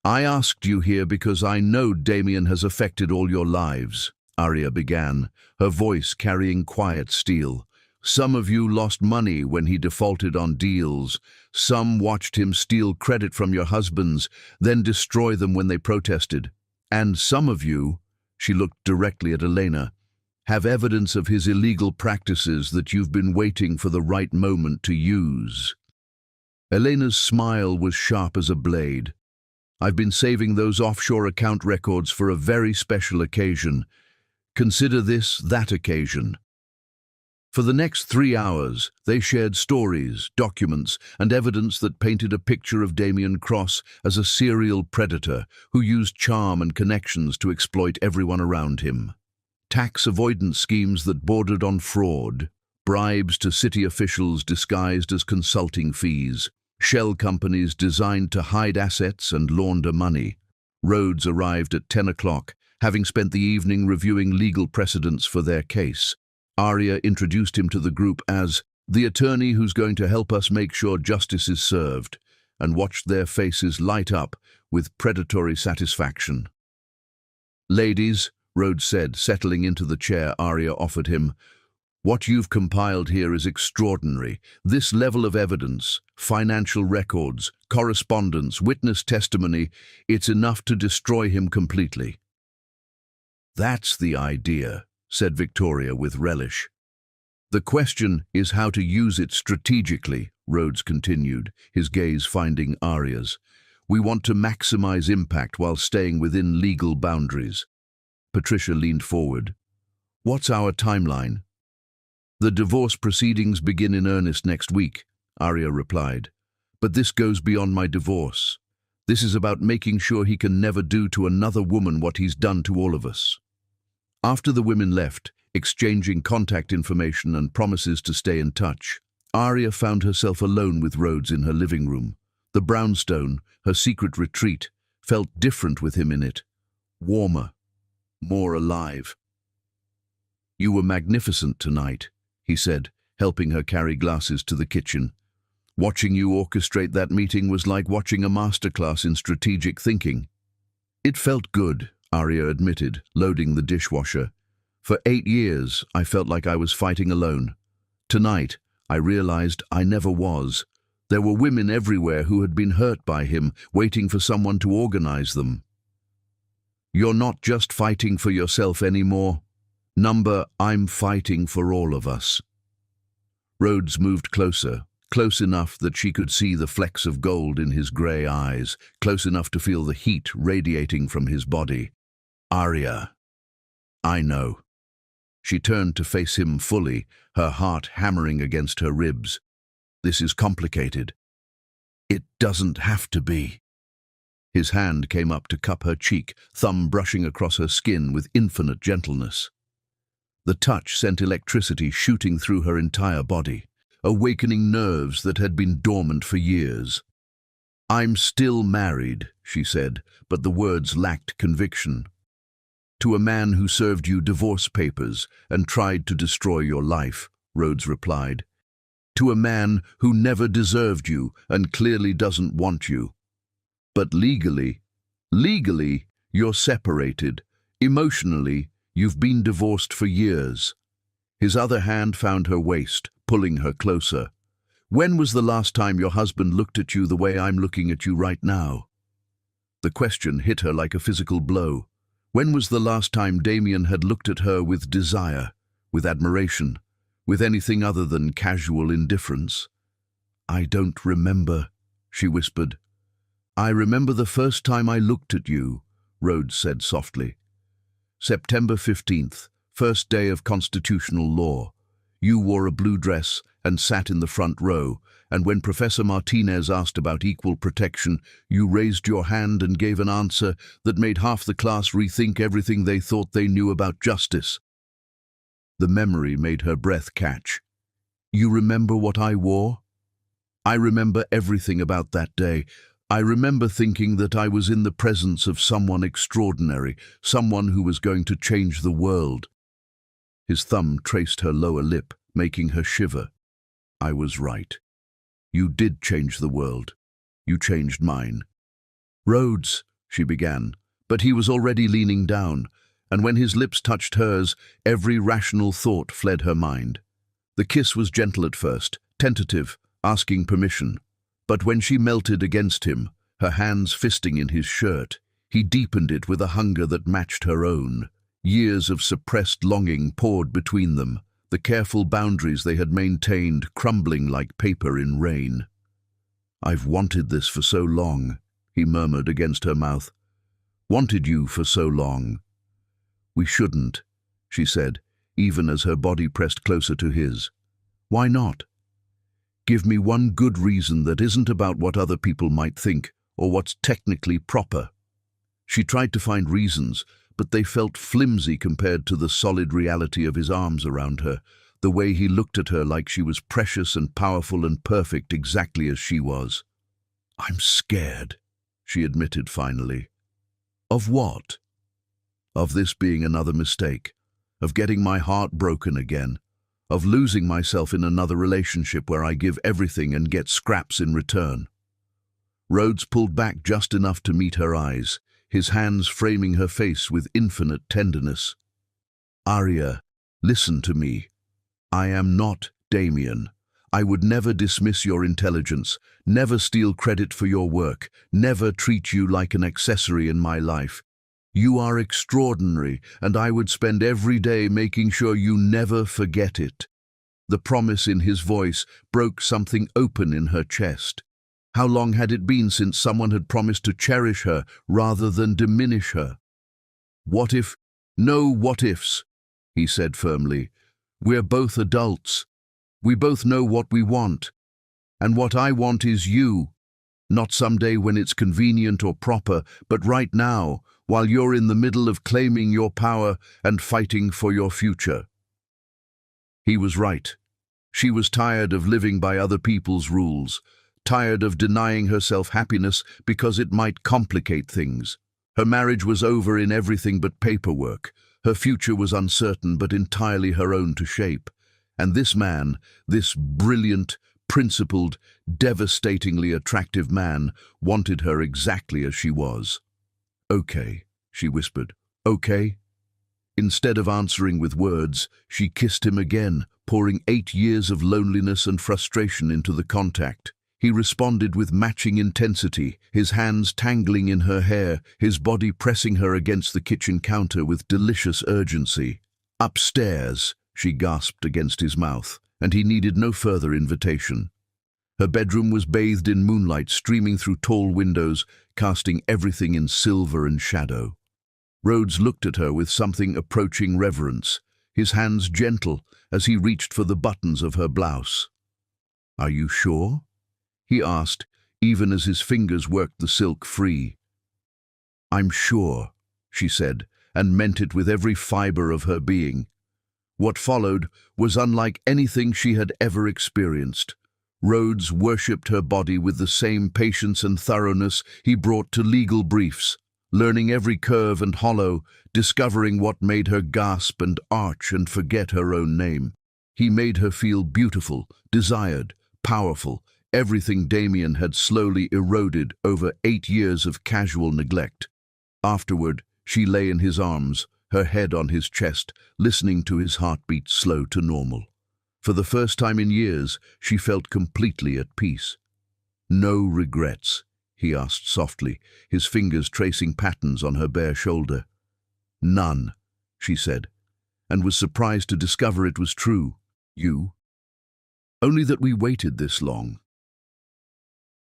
I asked you here because I know Damien has affected all your lives, Arya began, her voice carrying quiet steel. Some of you lost money when he defaulted on deals. Some watched him steal credit from your husbands, then destroy them when they protested. And some of you, she looked directly at Elena, have evidence of his illegal practices that you've been waiting for the right moment to use. Elena's smile was sharp as a blade. I've been saving those offshore account records for a very special occasion. Consider this that occasion. For the next 3 hours, they shared stories, documents, and evidence that painted a picture of Damien Cross as a serial predator who used charm and connections to exploit everyone around him. Tax avoidance schemes that bordered on fraud, bribes to city officials disguised as consulting fees, shell companies designed to hide assets and launder money. Rhodes arrived at 10 o'clock, having spent the evening reviewing legal precedents for their case. Arya introduced him to the group as the attorney who's going to help us make sure justice is served, and watched their faces light up with predatory satisfaction. Ladies, Rhodes said, settling into the chair Arya offered him, what you've compiled here is extraordinary. This level of evidence, financial records, correspondence, witness testimony, it's enough to destroy him completely. That's the idea, said Victoria with relish. The question is how to use it strategically, Rhodes continued, his gaze finding Arya's. We want to maximize impact while staying within legal boundaries. Patricia leaned forward. What's our timeline? The divorce proceedings begin in earnest next week, Arya replied. But this goes beyond my divorce. This is about making sure he can never do to another woman what he's done to all of us. After the women left, exchanging contact information and promises to stay in touch, Arya found herself alone with Rhodes in her living room. The brownstone, her secret retreat, felt different with him in it. Warmer, more alive. You were magnificent tonight, he said, helping her carry glasses to the kitchen. Watching you orchestrate that meeting was like watching a masterclass in strategic thinking. It felt good, Arya admitted, loading the dishwasher. For 8 years, I felt like I was fighting alone. Tonight, I realized I never was. There were women everywhere who had been hurt by him, waiting for someone to organize them. You're not just fighting for yourself anymore. I'm fighting for all of us. Rhodes moved closer, close enough that she could see the flecks of gold in his grey eyes, close enough to feel the heat radiating from his body. Arya. I know. She turned to face him fully, her heart hammering against her ribs. This is complicated. It doesn't have to be. His hand came up to cup her cheek, thumb brushing across her skin with infinite gentleness. The touch sent electricity shooting through her entire body, awakening nerves that had been dormant for years. I'm still married, she said, but the words lacked conviction. To a man who served you divorce papers and tried to destroy your life, Rhodes replied. To a man who never deserved you and clearly doesn't want you. But legally, you're separated. Emotionally, you've been divorced for years. His other hand found her waist, pulling her closer. When was the last time your husband looked at you the way I'm looking at you right now? The question hit her like a physical blow. When was the last time Damien had looked at her with desire, with admiration, with anything other than casual indifference? I don't remember, she whispered. I remember the first time I looked at you, Rhodes said softly. September 15th, first day of constitutional law. You wore a blue dress and sat in the front row, and when Professor Martinez asked about equal protection, you raised your hand and gave an answer that made half the class rethink everything they thought they knew about justice. The memory made her breath catch. You remember what I wore? I remember everything about that day. I remember thinking that I was in the presence of someone extraordinary, someone who was going to change the world. His thumb traced her lower lip, making her shiver. I was right. You did change the world. You changed mine. Rhodes, she began, but he was already leaning down, and when his lips touched hers, every rational thought fled her mind. The kiss was gentle at first, tentative, asking permission. But when she melted against him, her hands fisting in his shirt, he deepened it with a hunger that matched her own. Years of suppressed longing poured between them, the careful boundaries they had maintained crumbling like paper in rain. I've wanted this for so long, he murmured against her mouth. Wanted you for so long. We shouldn't, she said, even as her body pressed closer to his. Why not? Give me one good reason that isn't about what other people might think or what's technically proper. She tried to find reasons, but they felt flimsy compared to the solid reality of his arms around her, the way he looked at her like she was precious and powerful and perfect exactly as she was. I'm scared, she admitted finally. Of what? Of this being another mistake, of getting my heart broken again, of losing myself in another relationship where I give everything and get scraps in return. Rhodes pulled back just enough to meet her eyes, his hands framing her face with infinite tenderness. "Arya, listen to me. I am not Damien. I would never dismiss your intelligence, never steal credit for your work, never treat you like an accessory in my life. You are extraordinary, and I would spend every day making sure you never forget it." The promise in his voice broke something open in her chest. How long had it been since someone had promised to cherish her rather than diminish her? "What if? No what ifs," he said firmly. "We're both adults. We both know what we want. And what I want is you. Not someday when it's convenient or proper, but right now, while you're in the middle of claiming your power and fighting for your future." He was right. She was tired of living by other people's rules, tired of denying herself happiness because it might complicate things. Her marriage was over in everything but paperwork. Her future was uncertain but entirely her own to shape. And this man, this brilliant, principled, devastatingly attractive man, wanted her exactly as she was. "Okay," she whispered. "Okay?" Instead of answering with words, she kissed him again, pouring 8 years of loneliness and frustration into the contact. He responded with matching intensity, his hands tangling in her hair, his body pressing her against the kitchen counter with delicious urgency. "Upstairs," she gasped against his mouth, and he needed no further invitation. Her bedroom was bathed in moonlight streaming through tall windows, casting everything in silver and shadow. Rhodes looked at her with something approaching reverence, his hands gentle as he reached for the buttons of her blouse. "Are you sure?" he asked, even as his fingers worked the silk free. "I'm sure," she said, and meant it with every fiber of her being. What followed was unlike anything she had ever experienced. Rhodes worshipped her body with the same patience and thoroughness he brought to legal briefs, learning every curve and hollow, discovering what made her gasp and arch and forget her own name. He made her feel beautiful, desired, powerful, everything Damien had slowly eroded over 8 years of casual neglect. Afterward, she lay in his arms, her head on his chest, listening to his heartbeat slow to normal. For the first time in years, she felt completely at peace. "No regrets?" he asked softly, his fingers tracing patterns on her bare shoulder. "None," she said, and was surprised to discover it was true. "You?" "Only that we waited this long."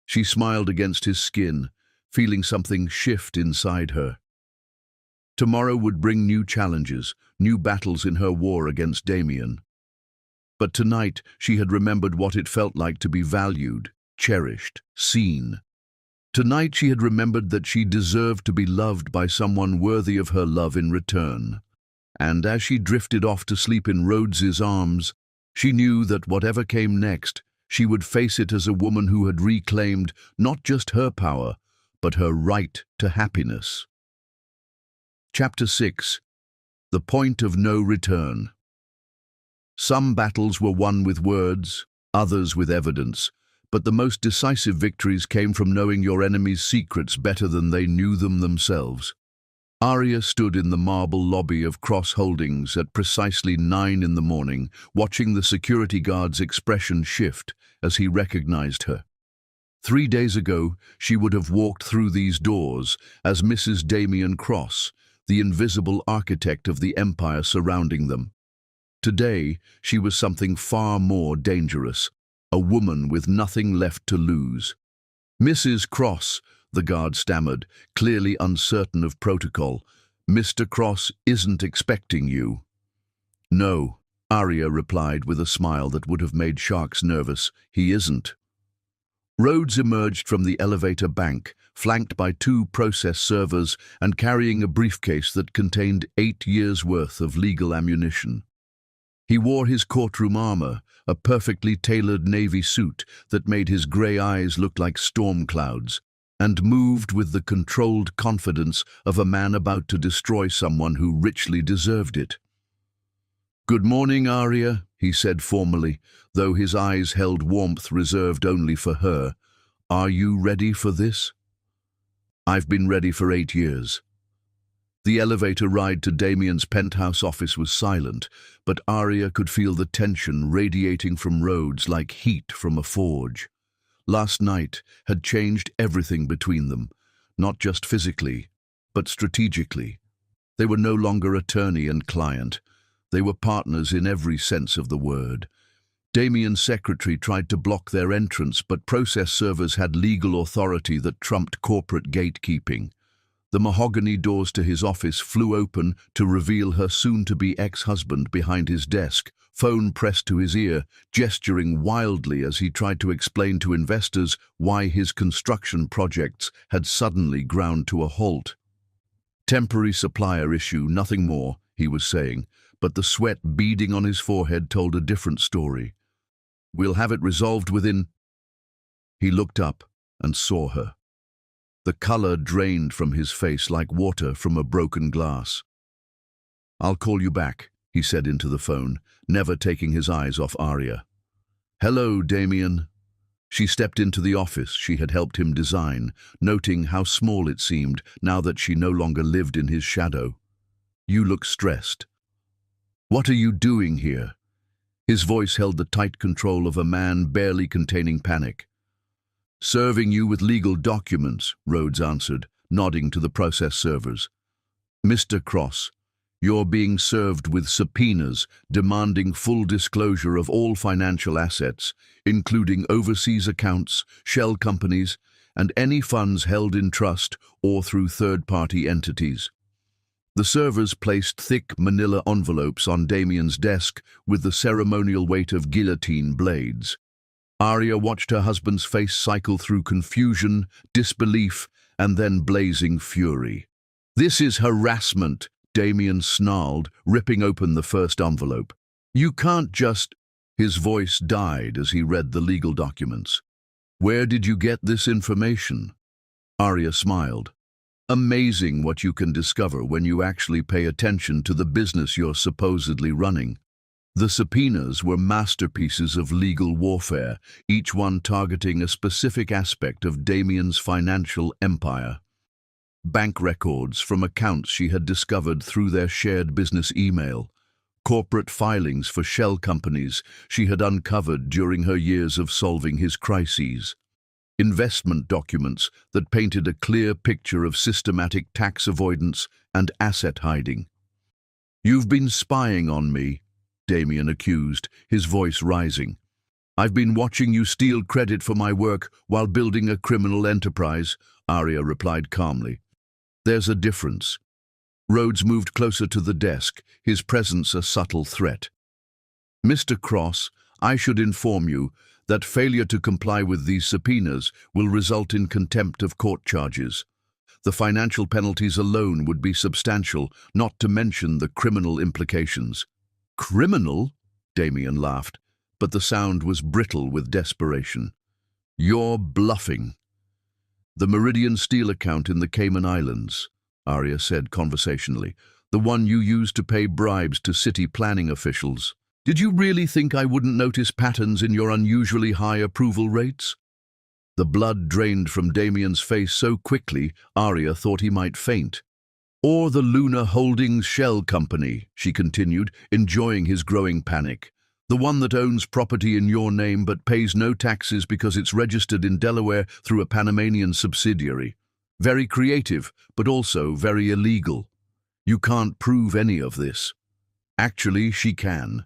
She smiled against his skin, feeling something shift inside her. Tomorrow would bring new challenges, new battles in her war against Damien. But tonight she had remembered what it felt like to be valued, cherished, seen. Tonight she had remembered that she deserved to be loved by someone worthy of her love in return. And as she drifted off to sleep in Rhodes's arms, she knew that whatever came next, she would face it as a woman who had reclaimed not just her power, but her right to happiness. Chapter 6. The Point of No Return. Some battles were won with words, others with evidence, but the most decisive victories came from knowing your enemy's secrets better than they knew them themselves. Arya stood in the marble lobby of Cross Holdings at precisely 9 in the morning, watching the security guard's expression shift as he recognized her. 3 days ago, she would have walked through these doors as Mrs. Damien Cross, the invisible architect of the empire surrounding them. Today, she was something far more dangerous, a woman with nothing left to lose. "Mrs. Cross," the guard stammered, clearly uncertain of protocol. "Mr. Cross isn't expecting you." "No," Arya replied with a smile that would have made sharks nervous. "He isn't." Rhodes emerged from the elevator bank, flanked by 2 process servers and carrying a briefcase that contained 8 years' worth of legal ammunition. He wore his courtroom armor, a perfectly tailored navy suit that made his grey eyes look like storm clouds, and moved with the controlled confidence of a man about to destroy someone who richly deserved it. "Good morning, Arya," he said formally, though his eyes held warmth reserved only for her. "Are you ready for this?" I've been ready for 8 years. The elevator ride to Damien's penthouse office was silent, but Arya could feel the tension radiating from Rhodes like heat from a forge. Last night had changed everything between them, not just physically, but strategically. They were no longer attorney and client. They were partners in every sense of the word. Damien's secretary tried to block their entrance, but process servers had legal authority that trumped corporate gatekeeping. The mahogany doors to his office flew open to reveal her soon-to-be ex-husband behind his desk, phone pressed to his ear, gesturing wildly as he tried to explain to investors why his construction projects had suddenly ground to a halt. Temporary supplier issue, nothing more, he was saying, but the sweat beading on his forehead told a different story. We'll have it resolved within... He looked up and saw her. The color drained from his face like water from a broken glass. I'll call you back, he said into the phone, never taking his eyes off Arya. Hello, Damien. She stepped into the office she had helped him design, noting how small it seemed now that she no longer lived in his shadow. You look stressed. What are you doing here? His voice held the tight control of a man barely containing panic. Serving you with legal documents, Rhodes answered, nodding to the process servers. Mr. Cross, you're being served with subpoenas demanding full disclosure of all financial assets, including overseas accounts, shell companies, and any funds held in trust or through third-party entities. The servers placed thick manila envelopes on Damien's desk with the ceremonial weight of guillotine blades. Arya watched her husband's face cycle through confusion, disbelief, and then blazing fury. This is harassment, Damien snarled, ripping open the first envelope. You can't just... His voice died as he read the legal documents. Where did you get this information? Arya smiled. Amazing what you can discover when you actually pay attention to the business you're supposedly running. The subpoenas were masterpieces of legal warfare, each one targeting a specific aspect of Damien's financial empire. Bank records from accounts she had discovered through their shared business email, corporate filings for shell companies she had uncovered during her years of solving his crises, investment documents that painted a clear picture of systematic tax avoidance and asset hiding. You've been spying on me, Damien accused, his voice rising. I've been watching you steal credit for my work while building a criminal enterprise, Arya replied calmly. There's a difference. Rhodes moved closer to the desk, his presence a subtle threat. Mr. Cross, I should inform you that failure to comply with these subpoenas will result in contempt of court charges. The financial penalties alone would be substantial, not to mention the criminal implications. Criminal? Damien laughed, but the sound was brittle with desperation. You're bluffing. The Meridian Steel account in the Cayman Islands, Arya said conversationally, the one you used to pay bribes to city planning officials. Did you really think I wouldn't notice patterns in your unusually high approval rates? The blood drained from Damien's face so quickly, Arya thought he might faint. Or the Luna Holdings Shell Company, she continued, enjoying his growing panic. The one that owns property in your name but pays no taxes because it's registered in Delaware through a Panamanian subsidiary. Very creative, but also very illegal. You can't prove any of this. Actually, she can.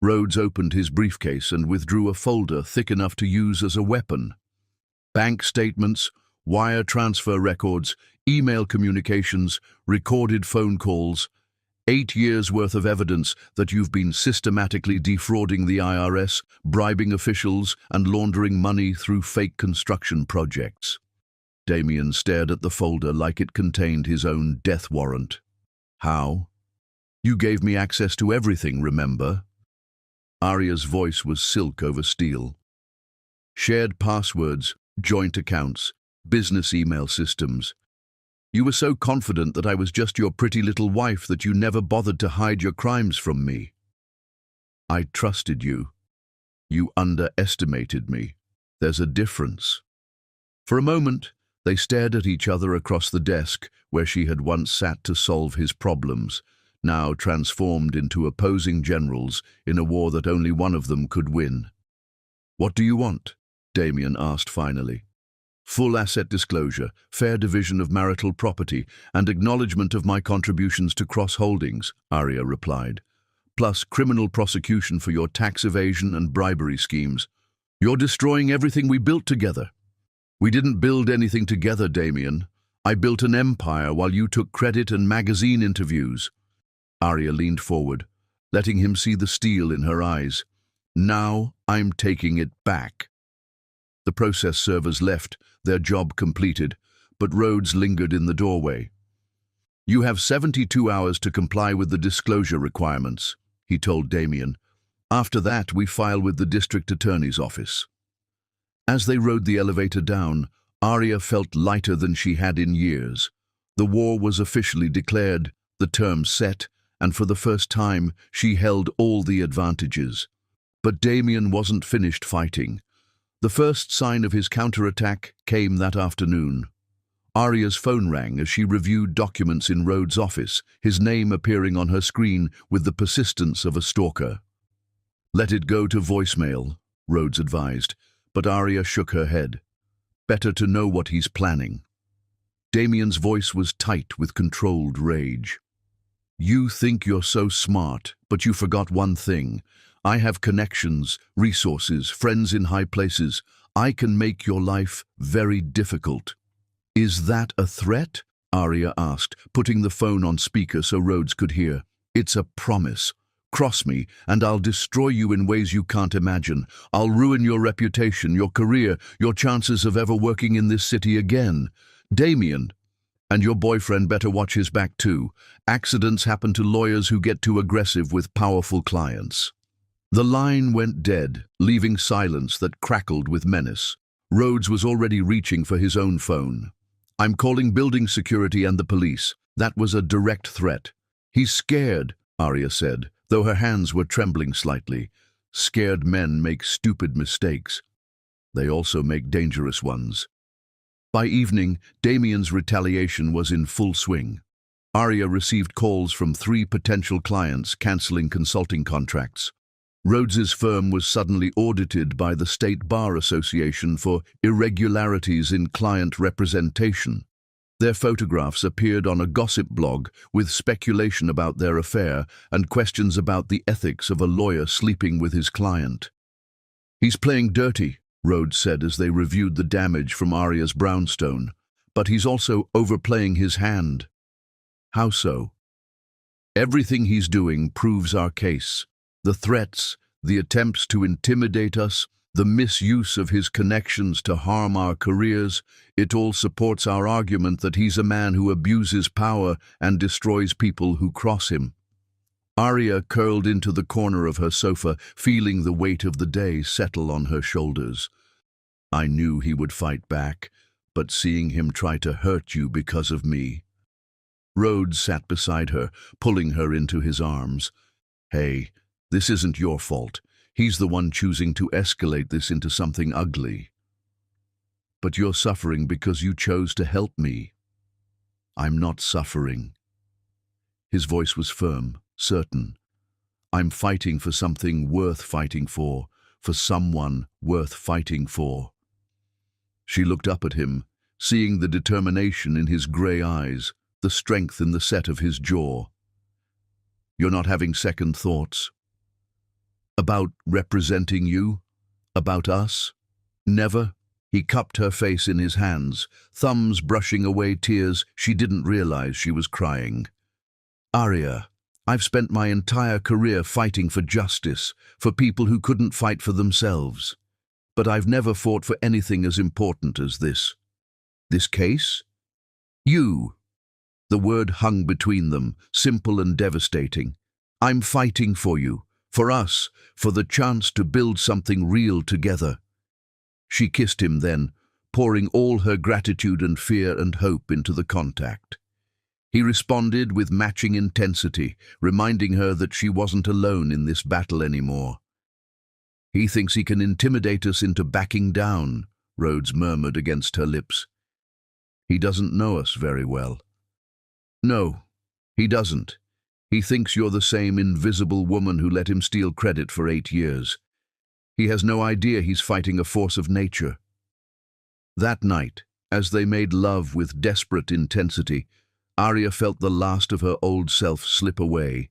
Rhodes opened his briefcase and withdrew a folder thick enough to use as a weapon. Bank statements, wire transfer records, email communications, recorded phone calls, 8 years' worth of evidence that you've been systematically defrauding the IRS, bribing officials, and laundering money through fake construction projects. Damien stared at the folder like it contained his own death warrant. How? You gave me access to everything, remember? Arya's voice was silk over steel. Shared passwords, joint accounts, business email systems. You were so confident that I was just your pretty little wife that you never bothered to hide your crimes from me. I trusted you. You underestimated me. There's a difference. For a moment, They stared at each other across the desk where she had once sat to solve his problems, now transformed into opposing generals in a war that only one of them could win. "What do you want?" Damien asked finally. "Full asset disclosure, fair division of marital property, and acknowledgement of my contributions to cross-holdings," Arya replied, "plus criminal prosecution for your tax evasion and bribery schemes. You're destroying everything we built together." "We didn't build anything together, Damien. I built an empire while you took credit and magazine interviews." Arya leaned forward, letting him see the steel in her eyes. "Now I'm taking it back." The process servers left, their job completed, but Rhodes lingered in the doorway. "You have 72 hours to comply with the disclosure requirements," he told Damien. "After that, we file with the district attorney's office." As they rode the elevator down, Arya felt lighter than she had in years. The war was officially declared, the term set, and for the first time, she held all the advantages. But Damien wasn't finished fighting. The first sign of his counterattack came that afternoon. Arya's phone rang as she reviewed documents in Rhodes' office, his name appearing on her screen with the persistence of a stalker. "Let it go to voicemail," Rhodes advised, but Arya shook her head. "Better to know what he's planning." Damien's voice was tight with controlled rage. "You think you're so smart, but you forgot one thing. I have connections, resources, friends in high places. I can make your life very difficult." "Is that a threat?" Arya asked, putting the phone on speaker so Rhodes could hear. "It's a promise. Cross me, and I'll destroy you in ways you can't imagine. I'll ruin your reputation, your career, your chances of ever working in this city again. Damien, and your boyfriend better watch his back too. Accidents happen to lawyers who get too aggressive with powerful clients." The line went dead, leaving silence that crackled with menace. Rhodes was already reaching for his own phone. "I'm calling building security and the police." That was a direct threat. "He's scared," Arya said, though her hands were trembling slightly. "Scared men make stupid mistakes. They also make dangerous ones." By evening, Damien's retaliation was in full swing. Arya received calls from 3 potential clients cancelling consulting contracts. Rhodes's firm was suddenly audited by the State Bar Association for irregularities in client representation. Their photographs appeared on a gossip blog with speculation about their affair and questions about the ethics of a lawyer sleeping with his client. "He's playing dirty," Rhodes said as they reviewed the damage from Arya's brownstone, "but he's also overplaying his hand." "How so?" "Everything he's doing proves our case. The threats, the attempts to intimidate us, the misuse of his connections to harm our careers, it all supports our argument that he's a man who abuses power and destroys people who cross him." Arya curled into the corner of her sofa, feeling the weight of the day settle on her shoulders. "I knew he would fight back, but seeing him try to hurt you because of me." Rhodes sat beside her, pulling her into his arms. "Hey, this isn't your fault. He's the one choosing to escalate this into something ugly. But you're suffering because you chose to help me." "I'm not suffering." His voice was firm, certain. "I'm fighting for something worth fighting for someone worth fighting for." She looked up at him, seeing the determination in his grey eyes, the strength in the set of his jaw. "You're not having second thoughts?" "About representing you? About us?" "Never." He cupped her face in his hands, thumbs brushing away tears she didn't realize she was crying. "Arya, I've spent my entire career fighting for justice, for people who couldn't fight for themselves. But I've never fought for anything as important as this." "This case?" "You." The word hung between them, simple and devastating. "I'm fighting for you. For us, for the chance to build something real together." She kissed him then, pouring all her gratitude and fear and hope into the contact. He responded with matching intensity, reminding her that she wasn't alone in this battle anymore. "He thinks he can intimidate us into backing down," Rhodes murmured against her lips. He doesn't know us very well. No, he doesn't. He thinks you're the same invisible woman who let him steal credit for 8 years. He has no idea he's fighting a force of nature. That night, as they made love with desperate intensity, Arya felt the last of her old self slip away.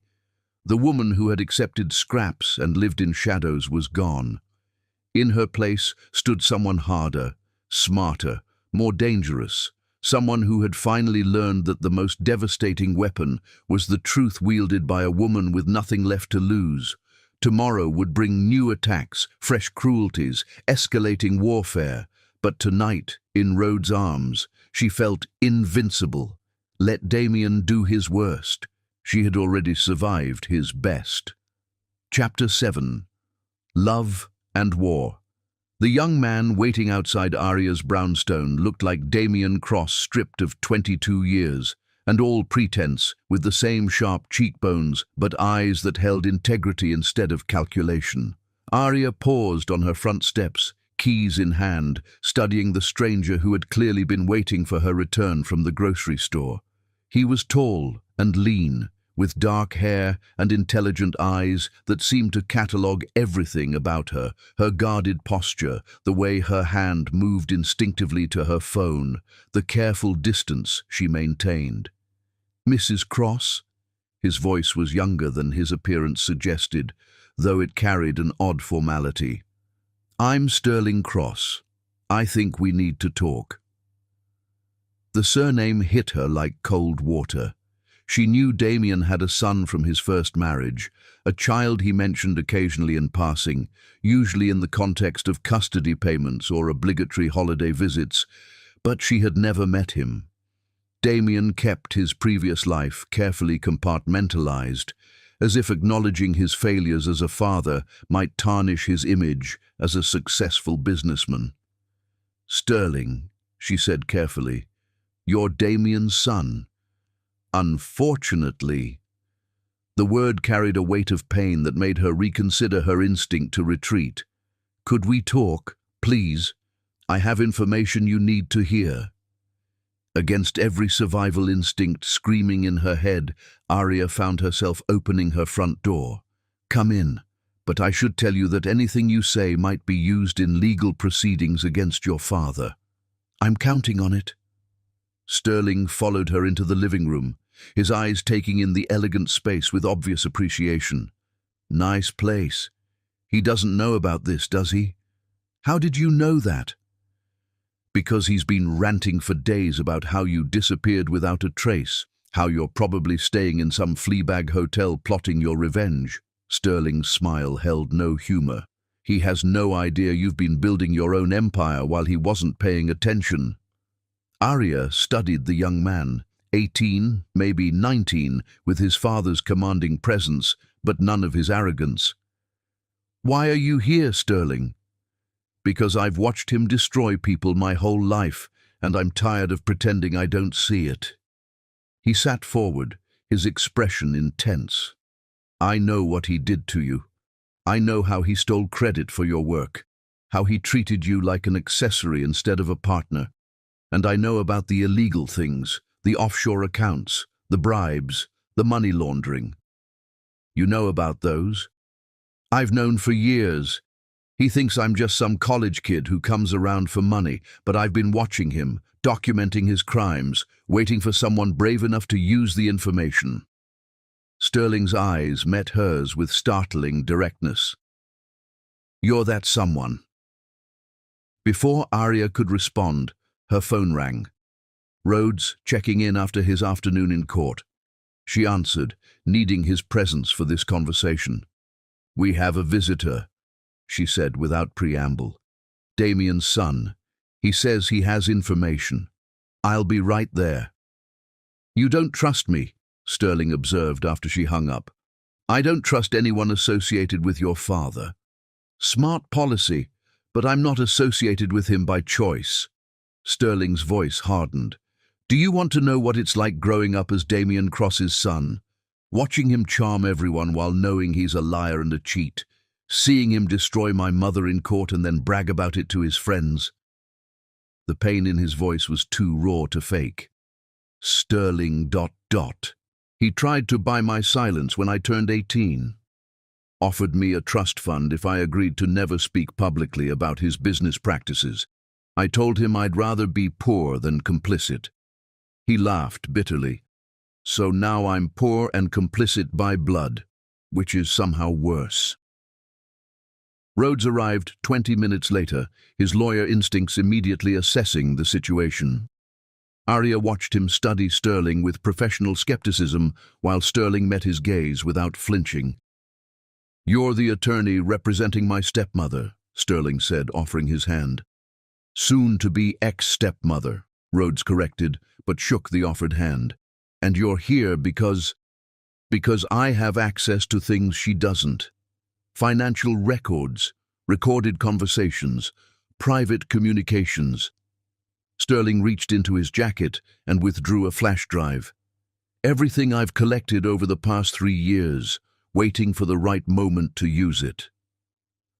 The woman who had accepted scraps and lived in shadows was gone. In her place stood someone harder, smarter, more dangerous, someone who had finally learned that the most devastating weapon was the truth wielded by a woman with nothing left to lose. Tomorrow would bring new attacks, fresh cruelties, escalating warfare. But tonight, in Rhodes' arms, she felt invincible. Let Damien do his worst. She had already survived his best. Chapter 7. Love and War. The young man waiting outside Arya's brownstone looked like Damien Cross stripped of 22 years, and all pretense, with the same sharp cheekbones but eyes that held integrity instead of calculation. Arya paused on her front steps, keys in hand, studying the stranger who had clearly been waiting for her return from the grocery store. He was tall and lean, with dark hair and intelligent eyes that seemed to catalogue everything about her, her guarded posture, the way her hand moved instinctively to her phone, the careful distance she maintained. "Mrs. Cross?" His voice was younger than his appearance suggested, though it carried an odd formality. "I'm Sterling Cross. I think we need to talk." The surname hit her like cold water. She knew Damien had a son from his first marriage, a child he mentioned occasionally in passing, usually in the context of custody payments or obligatory holiday visits, but she had never met him. Damien kept his previous life carefully compartmentalized, as if acknowledging his failures as a father might tarnish his image as a successful businessman. "Sterling," she said carefully, "you're Damien's son." "Unfortunately." The word carried a weight of pain that made her reconsider her instinct to retreat. "Could we talk, please? I have information you need to hear." Against every survival instinct screaming in her head, Arya found herself opening her front door. "Come in, but I should tell you that anything you say might be used in legal proceedings against your father." "I'm counting on it." Sterling followed her into the living room, his eyes taking in the elegant space with obvious appreciation. "Nice place. He doesn't know about this, does he?" "How did you know that?" "Because he's been ranting for days about how you disappeared without a trace, how you're probably staying in some fleabag hotel plotting your revenge." Sterling's smile held no humor. "He has no idea you've been building your own empire while he wasn't paying attention." Arya studied the young man, 18, maybe 19, with his father's commanding presence, but none of his arrogance. "Why are you here, Sterling?" "Because I've watched him destroy people my whole life, and I'm tired of pretending I don't see it." He sat forward, his expression intense. "I know what he did to you. I know how he stole credit for your work, how he treated you like an accessory instead of a partner. And I know about the illegal things, the offshore accounts, the bribes, the money laundering." "You know about those?" "I've known for years. He thinks I'm just some college kid who comes around for money, but I've been watching him, documenting his crimes, waiting for someone brave enough to use the information." Sterling's eyes met hers with startling directness. "You're that someone." Before Arya could respond, her phone rang. Rhodes checking in after his afternoon in court. She answered, needing his presence for this conversation. "We have a visitor," she said without preamble. "Damien's son. He says he has information. I'll be right there." "You don't trust me," Sterling observed after she hung up. "I don't trust anyone associated with your father." "Smart policy, but I'm not associated with him by choice." Sterling's voice hardened. "Do you want to know what it's like growing up as Damien Cross's son? Watching him charm everyone while knowing he's a liar and a cheat? Seeing him destroy my mother in court and then brag about it to his friends?" The pain in his voice was too raw to fake. Sterling ... He tried to buy my silence when I turned 18. Offered me a trust fund if I agreed to never speak publicly about his business practices. I told him I'd rather be poor than complicit. He laughed bitterly. So now I'm poor and complicit by blood, which is somehow worse. Rhodes arrived 20 minutes later, his lawyer instincts immediately assessing the situation. Arya watched him study Sterling with professional skepticism while Sterling met his gaze without flinching. "You're the attorney representing my stepmother," Sterling said, offering his hand. "Soon-to-be ex-stepmother," Rhodes corrected, but shook the offered hand. "And you're here because I have access to things she doesn't. Financial records, recorded conversations, private communications." Sterling reached into his jacket and withdrew a flash drive. "Everything I've collected over the past 3 years, waiting for the right moment to use it."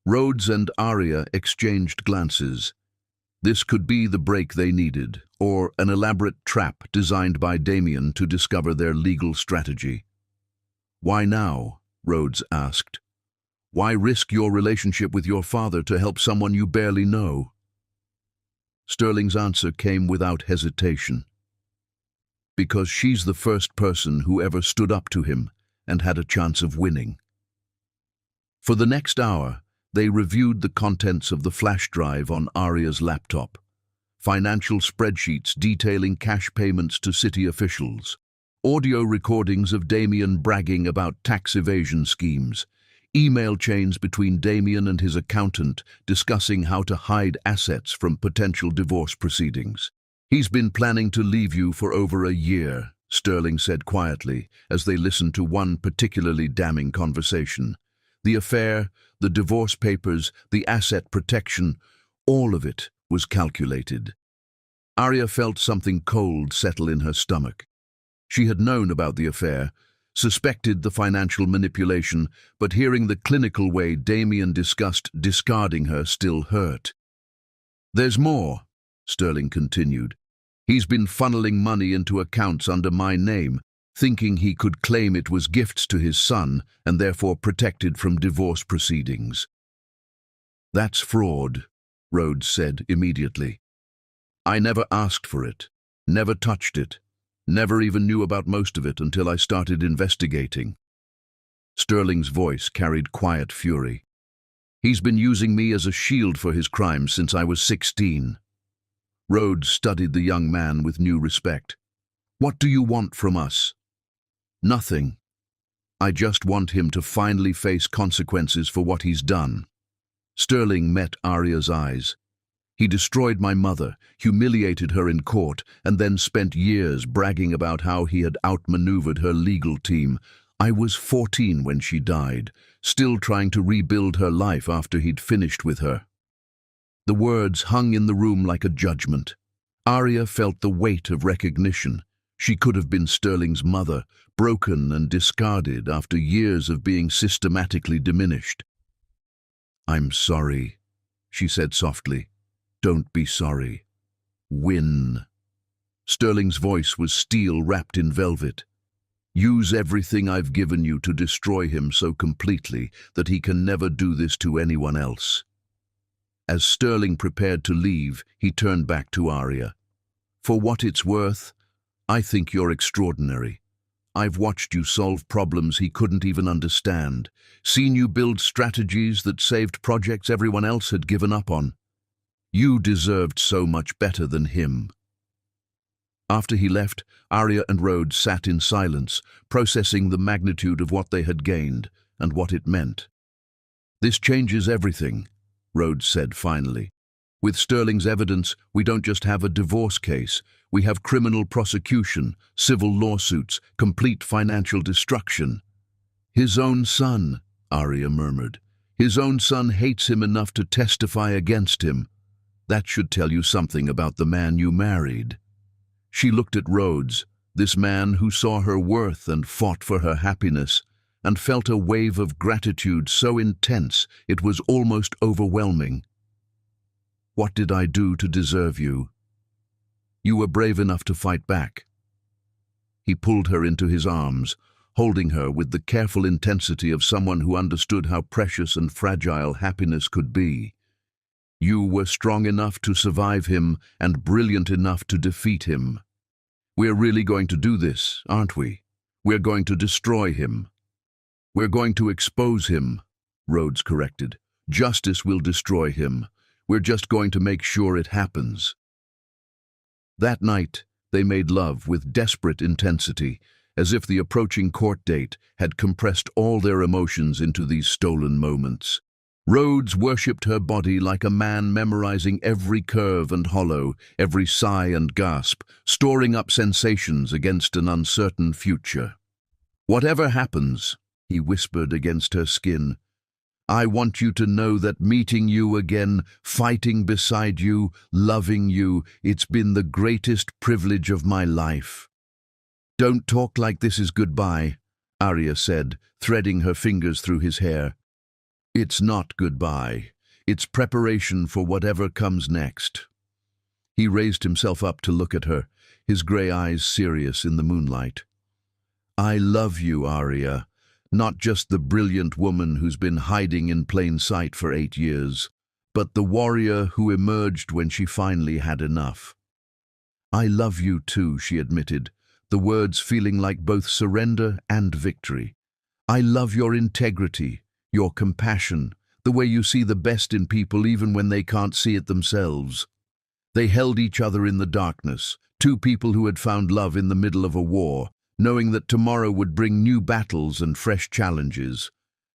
Rhodes and Arya exchanged glances. This could be the break they needed, or an elaborate trap designed by Damien to discover their legal strategy. "Why now?" Rhodes asked. "Why risk your relationship with your father to help someone you barely know?" Sterling's answer came without hesitation. "Because she's the first person who ever stood up to him and had a chance of winning." For the next hour, they reviewed the contents of the flash drive on Arya's laptop. Financial spreadsheets detailing cash payments to city officials, audio recordings of Damien bragging about tax evasion schemes, email chains between Damien and his accountant discussing how to hide assets from potential divorce proceedings. "He's been planning to leave you for over a year," Sterling said quietly as they listened to one particularly damning conversation. The affair, the divorce papers, the asset protection, all of it was calculated. Arya felt something cold settle in her stomach. She had known about the affair, suspected the financial manipulation, but hearing the clinical way Damien discussed discarding her still hurt. "There's more," Sterling continued. "He's been funneling money into accounts under my name, thinking he could claim it was gifts to his son and therefore protected from divorce proceedings." "That's fraud," Rhodes said immediately. "I never asked for it, never touched it. Never even knew about most of it until I started investigating." Sterling's voice carried quiet fury. "He's been using me as a shield for his crimes since I was 16. Rhodes studied the young man with new respect. "What do you want from us?" "Nothing. I just want him to finally face consequences for what he's done." Sterling met Arya's eyes. "He destroyed my mother, humiliated her in court, and then spent years bragging about how he had outmaneuvered her legal team. I was 14 when she died, still trying to rebuild her life after he'd finished with her." The words hung in the room like a judgment. Arya felt the weight of recognition. She could have been Sterling's mother, broken and discarded after years of being systematically diminished. "I'm sorry," she said softly. "Don't be sorry. Win." Sterling's voice was steel wrapped in velvet. "Use everything I've given you to destroy him so completely that he can never do this to anyone else." As Sterling prepared to leave, he turned back to Arya. "For what it's worth, I think you're extraordinary. I've watched you solve problems he couldn't even understand, seen you build strategies that saved projects everyone else had given up on. You deserved so much better than him." After he left, Arya and Rhodes sat in silence, processing the magnitude of what they had gained and what it meant. "This changes everything," Rhodes said finally. "With Sterling's evidence, we don't just have a divorce case. We have criminal prosecution, civil lawsuits, complete financial destruction." "His own son," Arya murmured. "His own son hates him enough to testify against him. That should tell you something about the man you married." She looked at Rhodes, this man who saw her worth and fought for her happiness, and felt a wave of gratitude so intense it was almost overwhelming. "What did I do to deserve you?" You were brave enough to fight back." He pulled her into his arms, holding her with the careful intensity of someone who understood how precious and fragile happiness could be. "You were strong enough to survive him and brilliant enough to defeat him. We're really going to do this, aren't we? We're going to destroy him." "We're going to expose him," Rhodes corrected. "Justice will destroy him. We're just going to make sure it happens." That night, they made love with desperate intensity, as if the approaching court date had compressed all their emotions into these stolen moments. Rhodes worshipped her body like a man memorizing every curve and hollow, every sigh and gasp, storing up sensations against an uncertain future. "Whatever happens," he whispered against her skin, "I want you to know that meeting you again, fighting beside you, loving you, it's been the greatest privilege of my life." "Don't talk like this is goodbye," Arya said, threading her fingers through his hair. "It's not goodbye. It's preparation for whatever comes next." He raised himself up to look at her, his grey eyes serious in the moonlight. "I love you, Arya. Not just the brilliant woman who's been hiding in plain sight for 8 years, but the warrior who emerged when she finally had enough." "I love you too," she admitted, the words feeling like both surrender and victory. "I love your integrity, your compassion, the way you see the best in people even when they can't see it themselves." They held each other in the darkness, two people who had found love in the middle of a war, knowing that tomorrow would bring new battles and fresh challenges.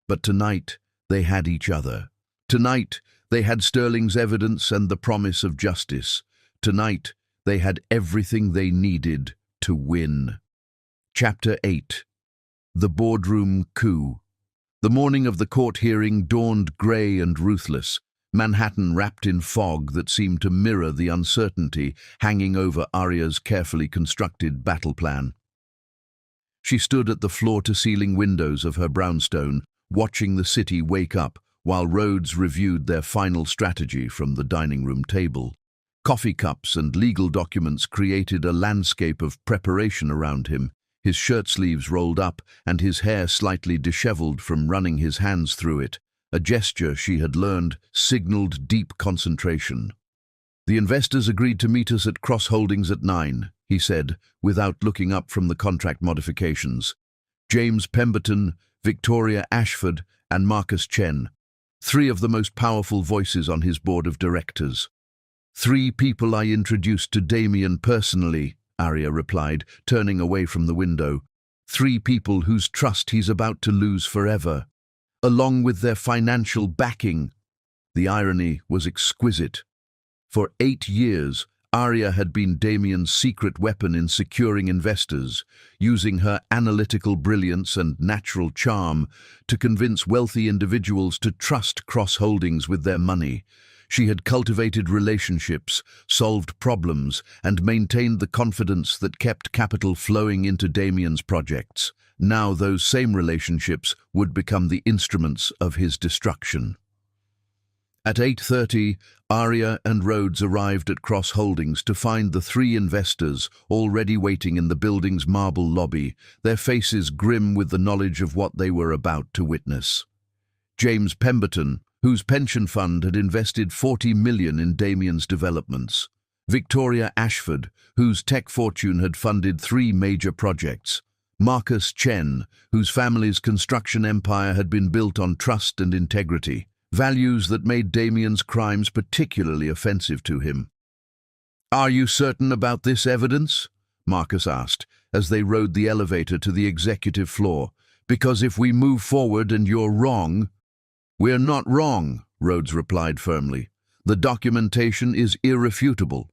But tonight, they had each other. Tonight, they had Sterling's evidence and the promise of justice. Tonight, they had everything they needed to win. Chapter 8. The Boardroom Coup. The morning of the court hearing dawned grey and ruthless, Manhattan wrapped in fog that seemed to mirror the uncertainty hanging over Arya's carefully constructed battle plan. She stood at the floor-to-ceiling windows of her brownstone, watching the city wake up while Rhodes reviewed their final strategy from the dining room table. Coffee cups and legal documents created a landscape of preparation around him, his shirt sleeves rolled up and his hair slightly disheveled from running his hands through it. A gesture she had learned signaled deep concentration. "The investors agreed to meet us at Cross Holdings at 9, he said, without looking up from the contract modifications. James Pemberton, Victoria Ashford, and Marcus Chen, 3 of the most powerful voices on his board of directors. 3 people I introduced to Damien personally," Arya replied, turning away from the window. 3 people whose trust he's about to lose forever, along with their financial backing. The irony was exquisite. For 8 years, Arya had been Damien's secret weapon in securing investors, using her analytical brilliance and natural charm to convince wealthy individuals to trust Cross Holdings with their money. She had cultivated relationships, solved problems, and maintained the confidence that kept capital flowing into Damien's projects. Now those same relationships would become the instruments of his destruction. At 8:30, Arya and Rhodes arrived at Cross Holdings to find the 3 investors already waiting in the building's marble lobby, their faces grim with the knowledge of what they were about to witness. James Pemberton, whose pension fund had invested $40 million in Damien's developments. Victoria Ashford, whose tech fortune had funded 3 major projects. Marcus Chen, whose family's construction empire had been built on trust and integrity, values that made Damien's crimes particularly offensive to him. "Are you certain about this evidence?" Marcus asked, as they rode the elevator to the executive floor. "Because if we move forward and you're wrong—" "We're not wrong," Rhodes replied firmly. "The documentation is irrefutable."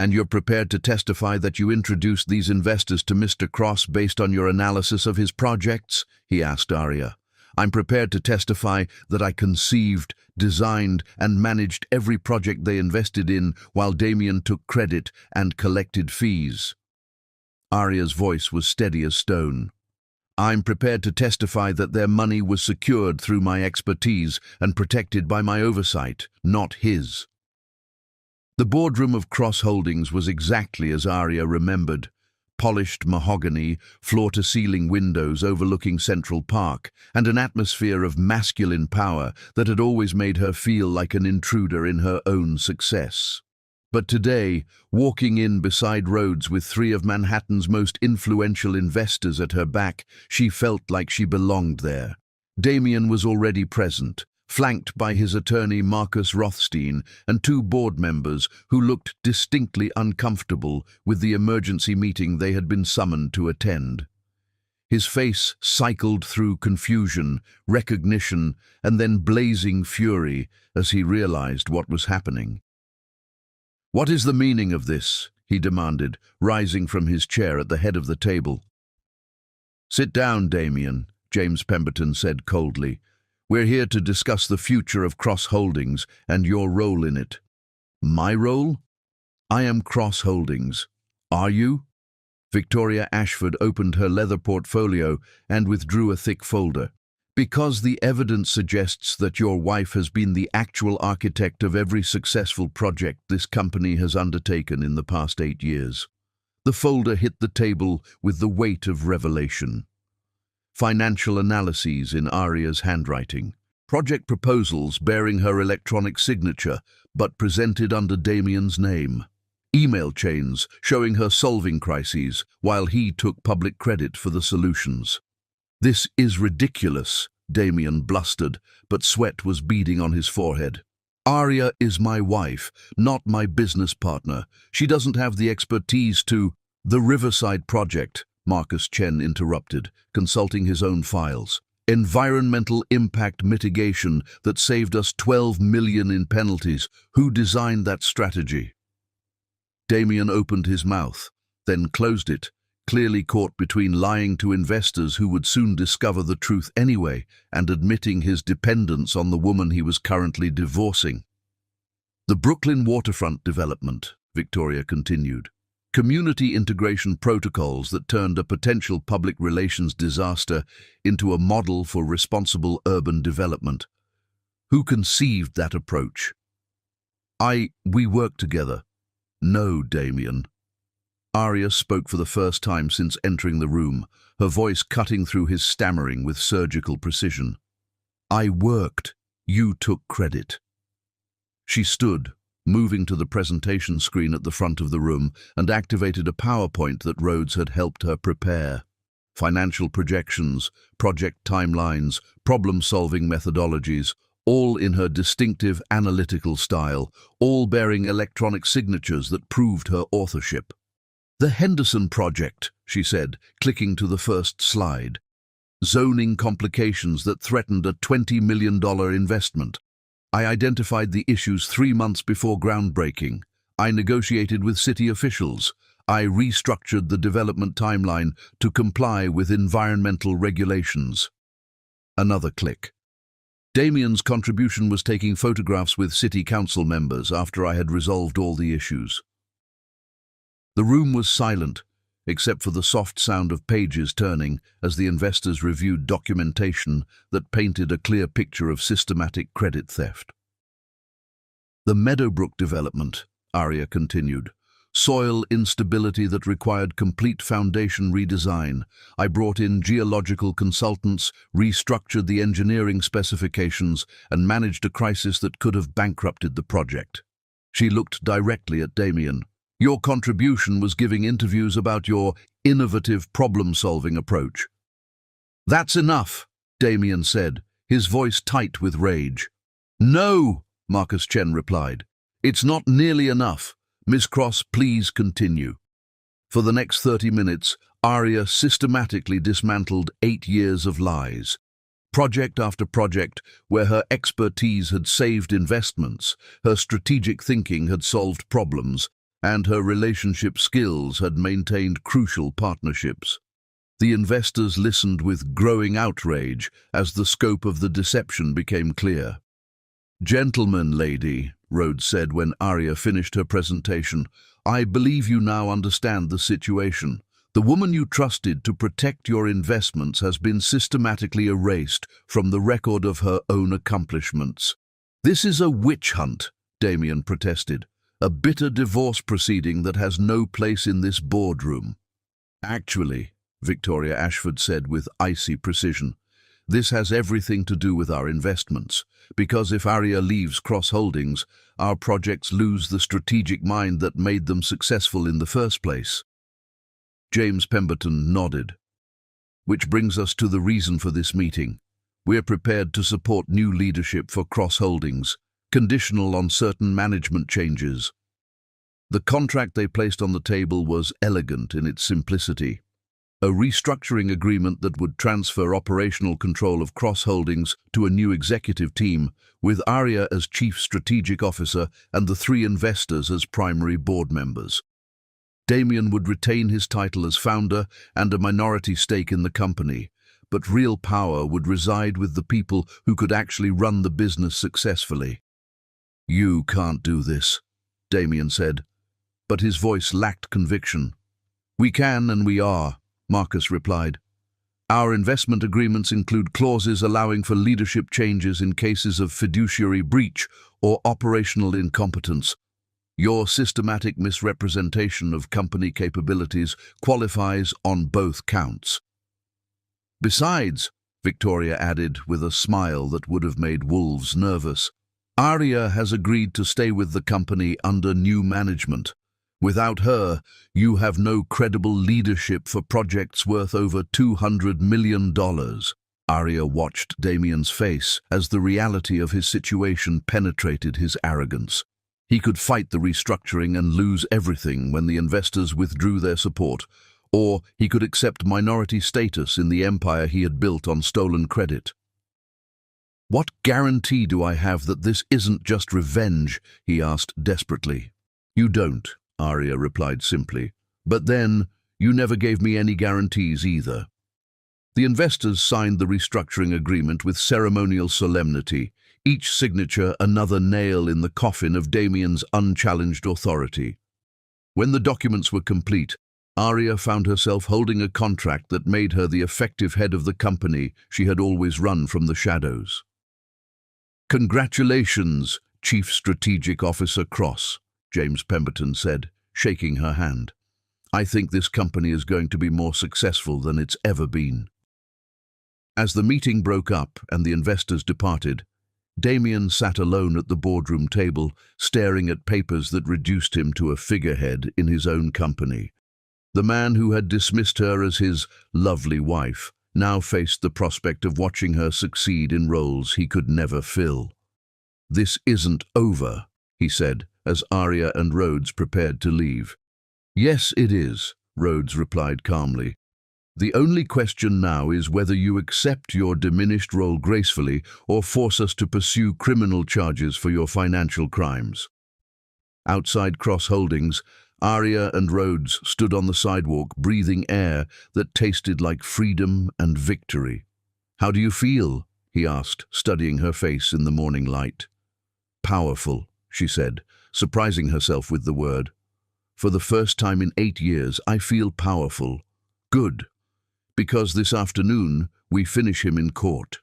"And you're prepared to testify that you introduced these investors to Mr. Cross based on your analysis of his projects?" he asked Arya. "I'm prepared to testify that I conceived, designed, and managed every project they invested in while Damien took credit and collected fees." Arya's voice was steady as stone. "I'm prepared to testify that their money was secured through my expertise and protected by my oversight, not his." The boardroom of Cross Holdings was exactly as Arya remembered. Polished mahogany, floor-to-ceiling windows overlooking Central Park, and an atmosphere of masculine power that had always made her feel like an intruder in her own success. But today, walking in beside Rhodes with three of Manhattan's most influential investors at her back, she felt like she belonged there. Damien was already present, flanked by his attorney Marcus Rothstein and two board members who looked distinctly uncomfortable with the emergency meeting they had been summoned to attend. His face cycled through confusion, recognition, and then blazing fury as he realized what was happening. "What is the meaning of this?" he demanded, rising from his chair at the head of the table. "Sit down, Damien," James Pemberton said coldly. "We're here to discuss the future of Cross Holdings and your role in it." "My role? I am Cross Holdings. Are you?" Victoria Ashford opened her leather portfolio and withdrew a thick folder. "Because the evidence suggests that your wife has been the actual architect of every successful project this company has undertaken in the past 8 years." The folder hit the table with the weight of revelation. Financial analyses in Arya's handwriting. Project proposals bearing her electronic signature, but presented under Damien's name. Email chains showing her solving crises while he took public credit for the solutions. "This is ridiculous," Damien blustered, but sweat was beading on his forehead. "Arya is my wife, not my business partner. She doesn't have the expertise to—" "The Riverside Project," Marcus Chen interrupted, consulting his own files. "Environmental impact mitigation that saved us $12 million in penalties. Who designed that strategy?" Damien opened his mouth, then closed it, clearly caught between lying to investors who would soon discover the truth anyway and admitting his dependence on the woman he was currently divorcing. "The Brooklyn waterfront development," Victoria continued. "Community integration protocols that turned a potential public relations disaster into a model for responsible urban development. Who conceived that approach?" We worked together." "No, Damien." Arya spoke for the first time since entering the room, her voice cutting through his stammering with surgical precision. "I worked. You took credit." She stood, moving to the presentation screen at the front of the room, and activated a PowerPoint that Rhodes had helped her prepare. Financial projections, project timelines, problem-solving methodologies, all in her distinctive analytical style, all bearing electronic signatures that proved her authorship. "The Henderson Project," she said, clicking to the first slide. "Zoning complications that threatened a $20 million investment. I identified the issues 3 months before groundbreaking. I negotiated with city officials. I restructured the development timeline to comply with environmental regulations." Another click. "Damien's contribution was taking photographs with city council members after I had resolved all the issues." The room was silent, except for the soft sound of pages turning as the investors reviewed documentation that painted a clear picture of systematic credit theft. "The Meadowbrook development," Arya continued. "Soil instability that required complete foundation redesign. I brought in geological consultants, restructured the engineering specifications, and managed a crisis that could have bankrupted the project." She looked directly at Damien. "Your contribution was giving interviews about your innovative problem-solving approach." "That's enough," Damien said, his voice tight with rage. "No," Marcus Chen replied. "It's not nearly enough. Miss Cross, please continue." For the next 30 minutes, Arya systematically dismantled 8 years of lies. Project after project where her expertise had saved investments, her strategic thinking had solved problems, and her relationship skills had maintained crucial partnerships. The investors listened with growing outrage as the scope of the deception became clear. "Gentlemen, lady," Rhodes said when Arya finished her presentation, "I believe you now understand the situation. The woman you trusted to protect your investments has been systematically erased from the record of her own accomplishments." "This is a witch hunt," Damien protested. A bitter divorce proceeding that has no place in this boardroom. Actually, Victoria Ashford said with icy precision, this has everything to do with our investments, because if Arya leaves Cross Holdings, our projects lose the strategic mind that made them successful in the first place. James Pemberton nodded. Which brings us to the reason for this meeting. We're prepared to support new leadership for Cross Holdings, conditional on certain management changes. The contract they placed on the table was elegant in its simplicity. A restructuring agreement that would transfer operational control of Cross Holdings to a new executive team, with Arya as Chief Strategic Officer and the 3 investors as primary board members. Damien would retain his title as founder and a minority stake in the company, but real power would reside with the people who could actually run the business successfully. "You can't do this," Damien said, but his voice lacked conviction. "We can and we are," Marcus replied. "Our investment agreements include clauses allowing for leadership changes in cases of fiduciary breach or operational incompetence. Your systematic misrepresentation of company capabilities qualifies on both counts." "Besides," Victoria added with a smile that would have made wolves nervous, "Arya has agreed to stay with the company under new management. Without her, you have no credible leadership for projects worth over $200 million. Arya watched Damien's face as the reality of his situation penetrated his arrogance. He could fight the restructuring and lose everything when the investors withdrew their support, or he could accept minority status in the empire he had built on stolen credit. "What guarantee do I have that this isn't just revenge?" he asked desperately. "You don't," Arya replied simply. "But then, you never gave me any guarantees either." The investors signed the restructuring agreement with ceremonial solemnity, each signature another nail in the coffin of Damien's unchallenged authority. When the documents were complete, Arya found herself holding a contract that made her the effective head of the company she had always run from the shadows. "Congratulations, Chief Strategic Officer Cross," James Pemberton said, shaking her hand. "I think this company is going to be more successful than it's ever been." As the meeting broke up and the investors departed, Damien sat alone at the boardroom table, staring at papers that reduced him to a figurehead in his own company. The man who had dismissed her as his lovely wife now faced the prospect of watching her succeed in roles he could never fill. "This isn't over," he said, as Arya and Rhodes prepared to leave. "Yes, it is," Rhodes replied calmly. "The only question now is whether you accept your diminished role gracefully or force us to pursue criminal charges for your financial crimes." Outside Cross Holdings, Arya and Rhodes stood on the sidewalk, breathing air that tasted like freedom and victory. "How do you feel?" he asked, studying her face in the morning light. "Powerful," she said, surprising herself with the word. "For the first time in 8 years, I feel powerful. Good. Because this afternoon, we finish him in court."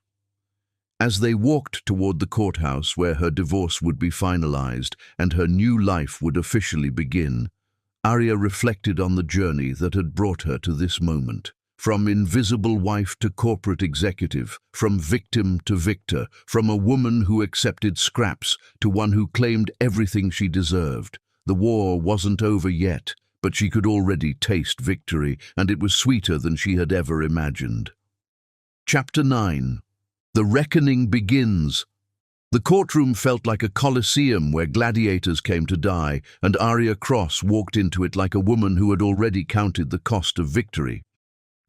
As they walked toward the courthouse where her divorce would be finalized and her new life would officially begin, Arya reflected on the journey that had brought her to this moment. From invisible wife to corporate executive, from victim to victor, from a woman who accepted scraps to one who claimed everything she deserved. The war wasn't over yet, but she could already taste victory, and it was sweeter than she had ever imagined. Chapter 9. The Reckoning Begins. The courtroom felt like a coliseum where gladiators came to die, and Arya Cross walked into it like a woman who had already counted the cost of victory.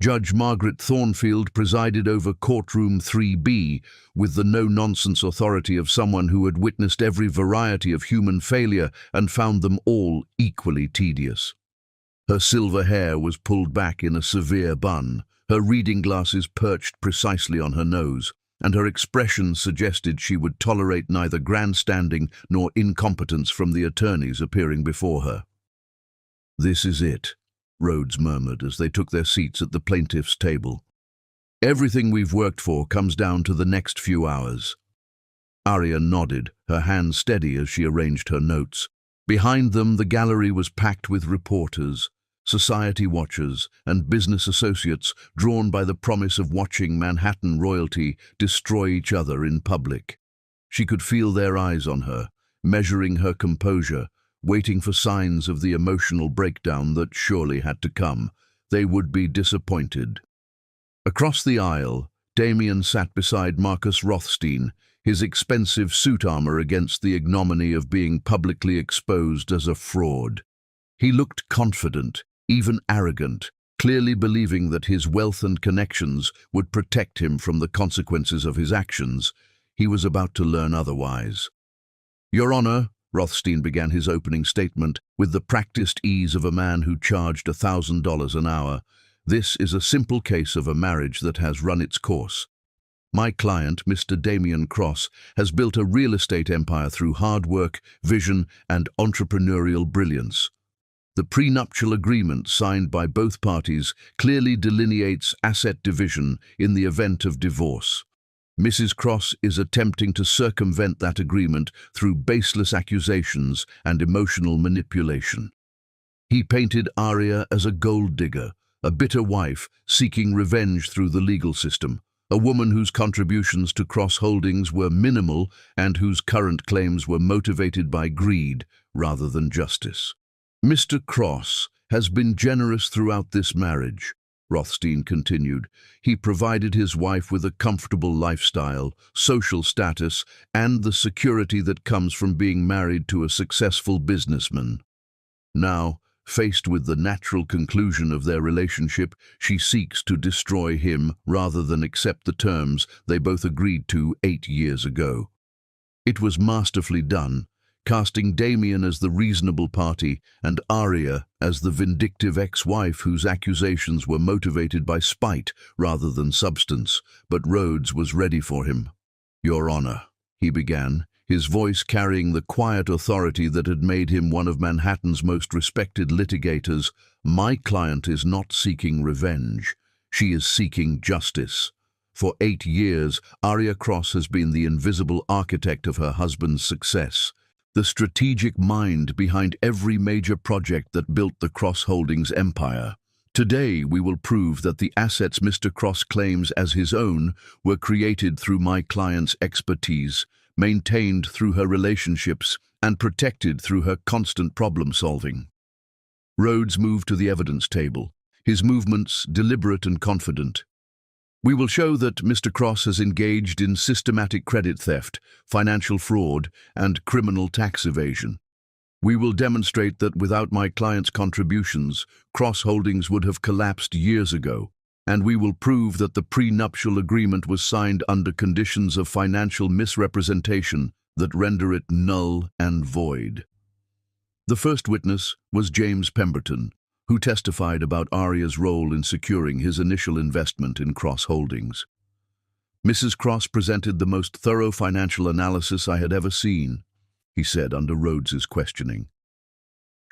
Judge Margaret Thornfield presided over courtroom 3B with the no-nonsense authority of someone who had witnessed every variety of human failure and found them all equally tedious. Her silver hair was pulled back in a severe bun, her reading glasses perched precisely on her nose, and her expression suggested she would tolerate neither grandstanding nor incompetence from the attorneys appearing before her. "This is it," Rhodes murmured as they took their seats at the plaintiff's table. "Everything we've worked for comes down to the next few hours." Arya nodded, her hand steady as she arranged her notes. Behind them, the gallery was packed with reporters, society watchers, and business associates drawn by the promise of watching Manhattan royalty destroy each other in public. She could feel their eyes on her, measuring her composure, waiting for signs of the emotional breakdown that surely had to come. They would be disappointed. Across the aisle, Damien sat beside Marcus Rothstein, his expensive suit armor against the ignominy of being publicly exposed as a fraud. He looked confident, even arrogant, clearly believing that his wealth and connections would protect him from the consequences of his actions. He was about to learn otherwise. "Your Honor," Rothstein began his opening statement with the practiced ease of a man who charged $1,000 an hour, "this is a simple case of a marriage that has run its course. My client, Mr. Damien Cross, has built a real estate empire through hard work, vision, and entrepreneurial brilliance. The prenuptial agreement signed by both parties clearly delineates asset division in the event of divorce. Mrs. Cross is attempting to circumvent that agreement through baseless accusations and emotional manipulation. He painted Aria as a gold digger, a bitter wife seeking revenge through the legal system, a woman whose contributions to Cross Holdings were minimal and whose current claims were motivated by greed rather than justice. Mr. Cross has been generous throughout this marriage," Rothstein continued. "He provided his wife with a comfortable lifestyle, social status, and the security that comes from being married to a successful businessman. Now, faced with the natural conclusion of their relationship, she seeks to destroy him rather than accept the terms they both agreed to 8 years ago. It was masterfully done, casting Damien as the reasonable party and Aria as the vindictive ex-wife whose accusations were motivated by spite rather than substance, but Rhodes was ready for him. "Your Honor," he began, his voice carrying the quiet authority that had made him one of Manhattan's most respected litigators, "my client is not seeking revenge. She is seeking justice. For 8 years, Aria Cross has been the invisible architect of her husband's success, the strategic mind behind every major project that built the Cross Holdings empire. Today, we will prove that the assets Mr. Cross claims as his own were created through my client's expertise, maintained through her relationships, and protected through her constant problem-solving." Rhodes moved to the evidence table, his movements deliberate and confident. "We will show that Mr. Cross has engaged in systematic credit theft, financial fraud, and criminal tax evasion. We will demonstrate that without my client's contributions, Cross Holdings would have collapsed years ago, and we will prove that the prenuptial agreement was signed under conditions of financial misrepresentation that render it null and void." The first witness was James Pemberton, who testified about Aria's role in securing his initial investment in Cross Holdings. "Mrs. Cross presented the most thorough financial analysis I had ever seen," he said under Rhodes's questioning.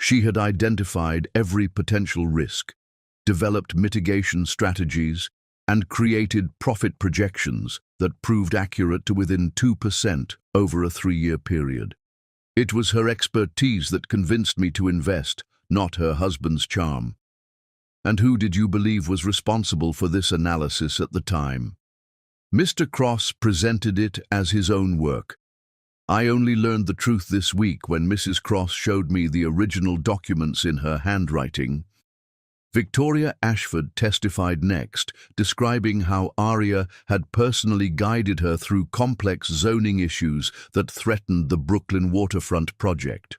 "She had identified every potential risk, developed mitigation strategies, and created profit projections that proved accurate to within 2% over a 3-year period. It was her expertise that convinced me to invest, not her husband's charm." "And who did you believe was responsible for this analysis at the time?" "Mr. Cross presented it as his own work. I only learned the truth this week when Mrs. Cross showed me the original documents in her handwriting." Victoria Ashford testified next, describing how Aria had personally guided her through complex zoning issues that threatened the Brooklyn waterfront project.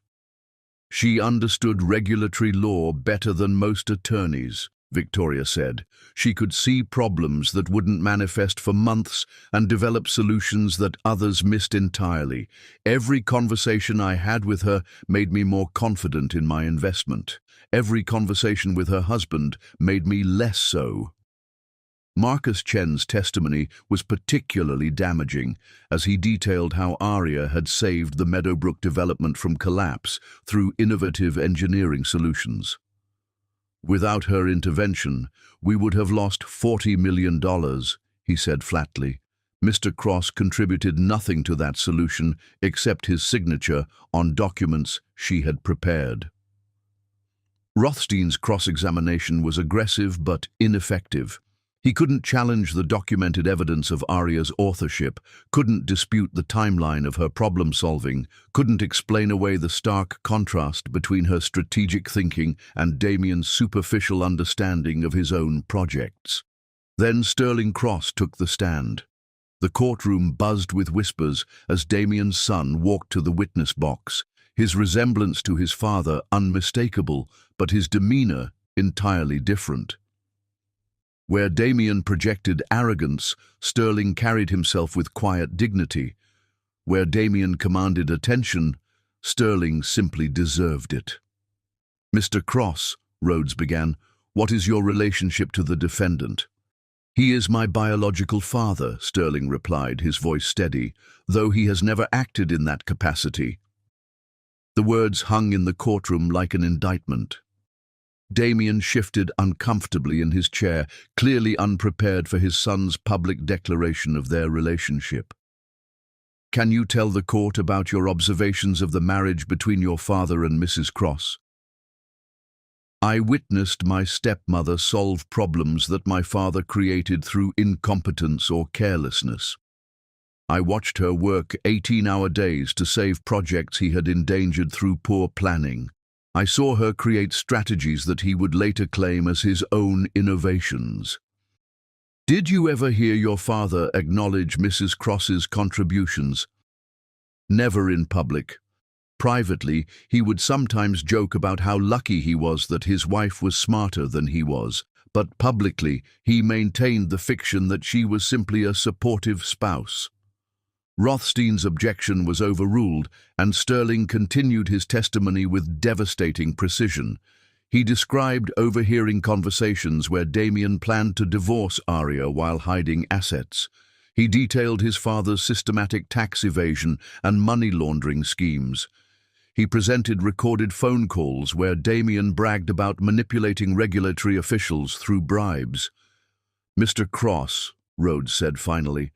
"She understood regulatory law better than most attorneys," Victoria said. "She could see problems that wouldn't manifest for months and develop solutions that others missed entirely. Every conversation I had with her made me more confident in my investment. Every conversation with her husband made me less so." Marcus Chen's testimony was particularly damaging, as he detailed how Aria had saved the Meadowbrook development from collapse through innovative engineering solutions. "Without her intervention, we would have lost $40 million, he said flatly. Mr. Cross contributed nothing to that solution except his signature on documents she had prepared. Rothstein's cross-examination was aggressive but ineffective. He couldn't challenge the documented evidence of Aria's authorship, couldn't dispute the timeline of her problem-solving, couldn't explain away the stark contrast between her strategic thinking and Damien's superficial understanding of his own projects. Then Sterling Cross took the stand. The courtroom buzzed with whispers as Damien's son walked to the witness box, his resemblance to his father unmistakable, but his demeanor entirely different. Where Damien projected arrogance, Sterling carried himself with quiet dignity. Where Damien commanded attention, Sterling simply deserved it. "Mr. Cross," Rhodes began, "what is your relationship to the defendant?" "He is my biological father," Sterling replied, his voice steady, "though he has never acted in that capacity." The words hung in the courtroom like an indictment. Damien shifted uncomfortably in his chair, clearly unprepared for his son's public declaration of their relationship. "Can you tell the court about your observations of the marriage between your father and Mrs. Cross?" "I witnessed my stepmother solve problems that my father created through incompetence or carelessness. I watched her work 18-hour days to save projects he had endangered through poor planning. I saw her create strategies that he would later claim as his own innovations." "Did you ever hear your father acknowledge Mrs. Cross's contributions?" "Never in public. Privately, he would sometimes joke about how lucky he was that his wife was smarter than he was, but publicly he maintained the fiction that she was simply a supportive spouse." Rothstein's objection was overruled, and Sterling continued his testimony with devastating precision. He described overhearing conversations where Damien planned to divorce Aria while hiding assets. He detailed his father's systematic tax evasion and money laundering schemes. He presented recorded phone calls where Damien bragged about manipulating regulatory officials through bribes. "Mr. Cross," Rhodes said finally,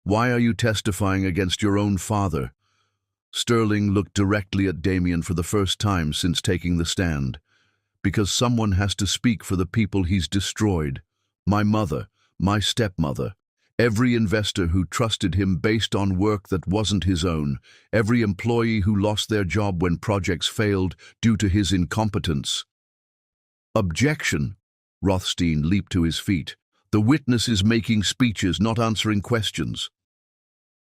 "why are you testifying against your own father?" Sterling looked directly at Damien for the first time since taking the stand. "Because someone has to speak for the people he's destroyed. My mother, my stepmother, every investor who trusted him based on work that wasn't his own, every employee who lost their job when projects failed due to his incompetence." "Objection!" Rothstein leaped to his feet. "The witness is making speeches, not answering questions."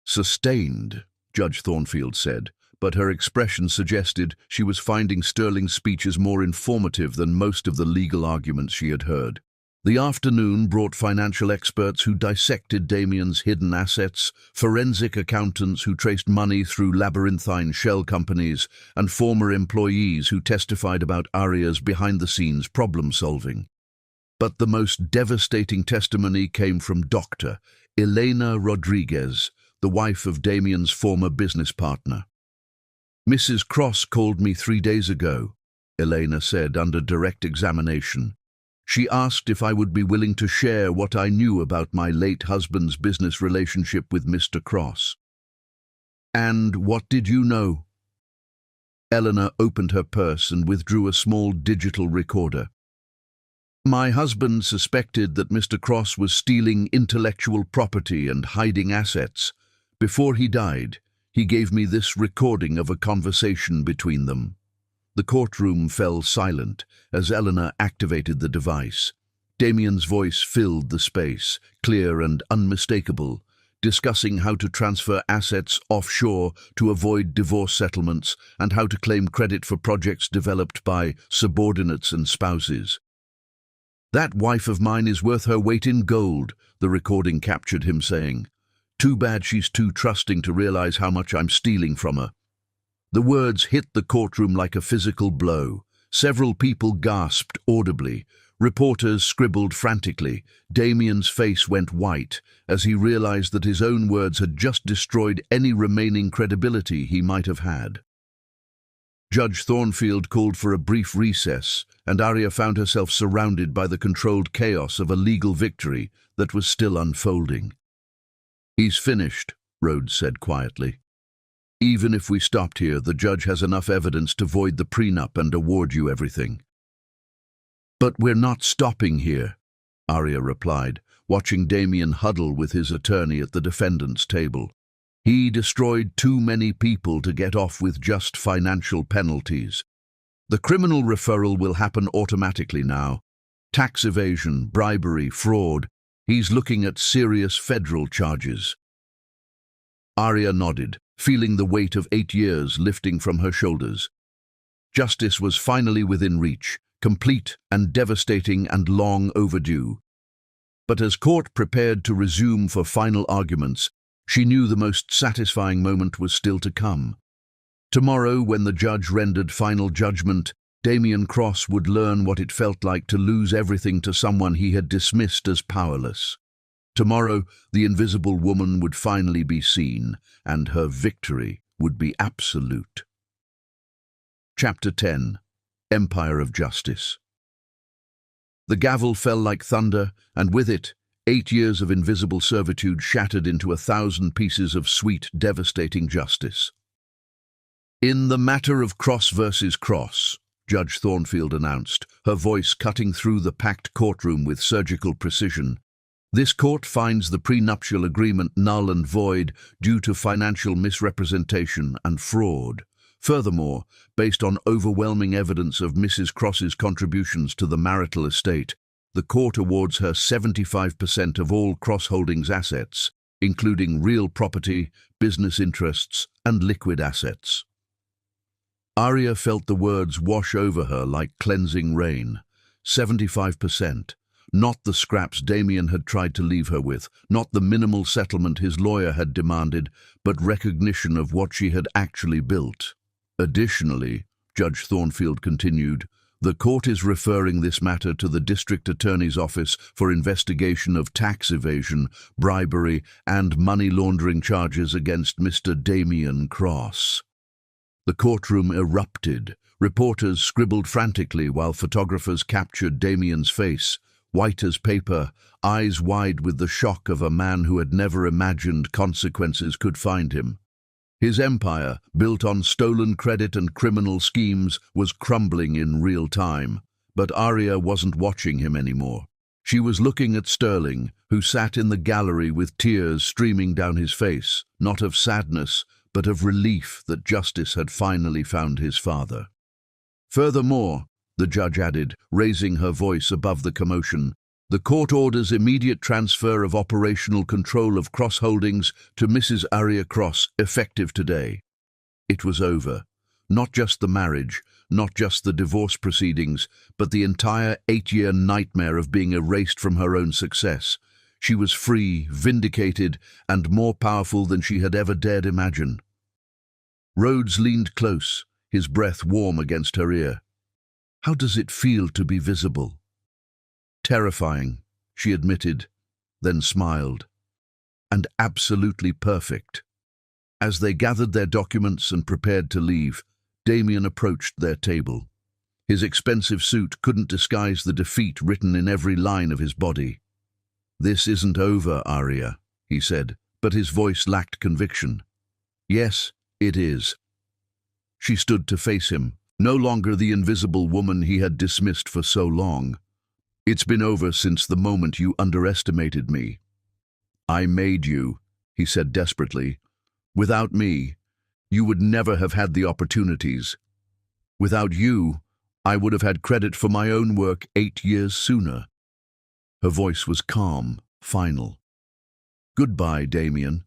"Sustained," Judge Thornfield said, but her expression suggested she was finding Sterling's speeches more informative than most of the legal arguments she had heard. The afternoon brought financial experts who dissected Damien's hidden assets, forensic accountants who traced money through labyrinthine shell companies, and former employees who testified about Aria's behind-the-scenes problem-solving. But the most devastating testimony came from Dr. Elena Rodriguez, the wife of Damien's former business partner. "Mrs. Cross called me 3 days ago," Elena said under direct examination. "She asked if I would be willing to share what I knew about my late husband's business relationship with Mr. Cross." "And what did you know?" Eleanor opened her purse and withdrew a small digital recorder. "My husband suspected that Mr. Cross was stealing intellectual property and hiding assets. Before he died, he gave me this recording of a conversation between them." The courtroom fell silent as Eleanor activated the device. Damien's voice filled the space, clear and unmistakable, discussing how to transfer assets offshore to avoid divorce settlements and how to claim credit for projects developed by subordinates and spouses. "That wife of mine is worth her weight in gold," the recording captured him saying. "Too bad she's too trusting to realize how much I'm stealing from her." The words hit the courtroom like a physical blow. Several people gasped audibly. Reporters scribbled frantically. Damien's face went white as he realized that his own words had just destroyed any remaining credibility he might have had. Judge Thornfield called for a brief recess, and Aria found herself surrounded by the controlled chaos of a legal victory that was still unfolding. "He's finished," Rhodes said quietly. "Even if we stopped here, the judge has enough evidence to void the prenup and award you everything." "But we're not stopping here," Arya replied, watching Damien huddle with his attorney at the defendant's table. "He destroyed too many people to get off with just financial penalties. The criminal referral will happen automatically now. Tax evasion, bribery, fraud. He's looking at serious federal charges." Arya nodded, feeling the weight of 8 years lifting from her shoulders. Justice was finally within reach, complete and devastating and long overdue. But as court prepared to resume for final arguments, she knew the most satisfying moment was still to come. Tomorrow, when the judge rendered final judgment, Damien Cross would learn what it felt like to lose everything to someone he had dismissed as powerless. Tomorrow, the invisible woman would finally be seen, and her victory would be absolute. Chapter 10. Empire of Justice. The gavel fell like thunder, and with it, 8 years of invisible servitude shattered into 1,000 pieces of sweet, devastating justice. "In the matter of Cross versus Cross," Judge Thornfield announced, her voice cutting through the packed courtroom with surgical precision, "this court finds the prenuptial agreement null and void due to financial misrepresentation and fraud. Furthermore, based on overwhelming evidence of Mrs. Cross's contributions to the marital estate, the court awards her 75% of all Cross Holdings assets, including real property, business interests, and liquid assets." Arya felt the words wash over her like cleansing rain. 75%. Not the scraps Damien had tried to leave her with, not the minimal settlement his lawyer had demanded, but recognition of what she had actually built. "Additionally," Judge Thornfield continued, "the court is referring this matter to the district attorney's office for investigation of tax evasion, bribery, and money laundering charges against Mr. Damien Cross." The courtroom erupted. Reporters scribbled frantically while photographers captured Damien's face, white as paper, eyes wide with the shock of a man who had never imagined consequences could find him. His empire, built on stolen credit and criminal schemes, was crumbling in real time. But Arya wasn't watching him anymore. She was looking at Sterling, who sat in the gallery with tears streaming down his face, not of sadness, but of relief that justice had finally found his father. "Furthermore," the judge added, raising her voice above the commotion, "the court orders immediate transfer of operational control of Cross Holdings to Mrs. Arya Cross, effective today." It was over. Not just the marriage, not just the divorce proceedings, but the entire 8-year nightmare of being erased from her own success. She was free, vindicated, and more powerful than she had ever dared imagine. Rhodes leaned close, his breath warm against her ear. "How does it feel to be visible?" "Terrifying," she admitted, then smiled. "And absolutely perfect." As they gathered their documents and prepared to leave, Damien approached their table. His expensive suit couldn't disguise the defeat written in every line of his body. "This isn't over, Arya," he said, but his voice lacked conviction. "Yes, it is." She stood to face him, no longer the invisible woman he had dismissed for so long. "It's been over since the moment you underestimated me. I made you," he said desperately. "Without me, you would never have had the opportunities. Without you, I would have had credit for my own work 8 years sooner." Her voice was calm, final. "Goodbye, Damien."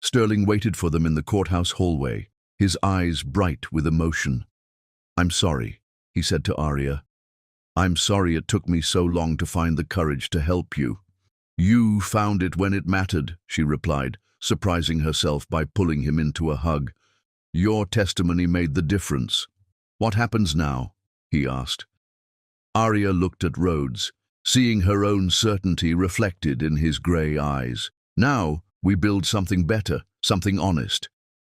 Sterling waited for them in the courthouse hallway, his eyes bright with emotion. "I'm sorry," he said to Arya. "I'm sorry it took me so long to find the courage to help you." "You found it when it mattered," she replied, surprising herself by pulling him into a hug. "Your testimony made the difference." "What happens now?" he asked. Arya looked at Rhodes, seeing her own certainty reflected in his grey eyes. "Now, we build something better, something honest."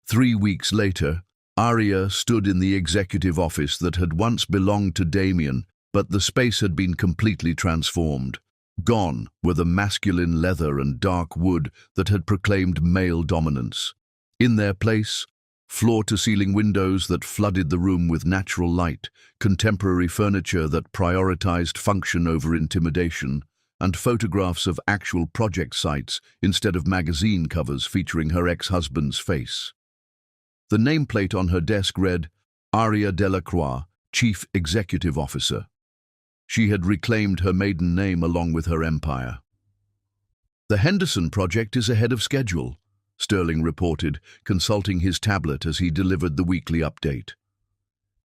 3 weeks later, Arya stood in the executive office that had once belonged to Damien, but the space had been completely transformed. Gone were the masculine leather and dark wood that had proclaimed male dominance. In their place, floor-to-ceiling windows that flooded the room with natural light, contemporary furniture that prioritized function over intimidation, and photographs of actual project sites instead of magazine covers featuring her ex-husband's face. The nameplate on her desk read, Aria Delacroix, Chief Executive Officer. She had reclaimed her maiden name along with her empire. The Henderson project is ahead of schedule, Sterling reported, consulting his tablet as he delivered the weekly update.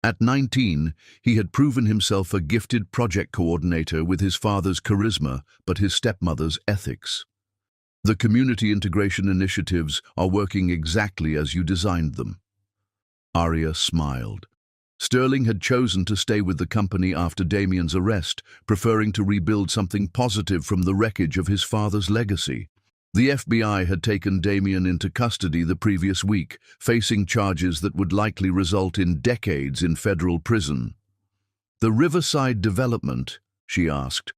At 19, he had proven himself a gifted project coordinator with his father's charisma but his stepmother's ethics. The community integration initiatives are working exactly as you designed them. Aria smiled. Sterling had chosen to stay with the company after Damien's arrest, preferring to rebuild something positive from the wreckage of his father's legacy. The FBI had taken Damien into custody the previous week, facing charges that would likely result in decades in federal prison. The Riverside development, she asked.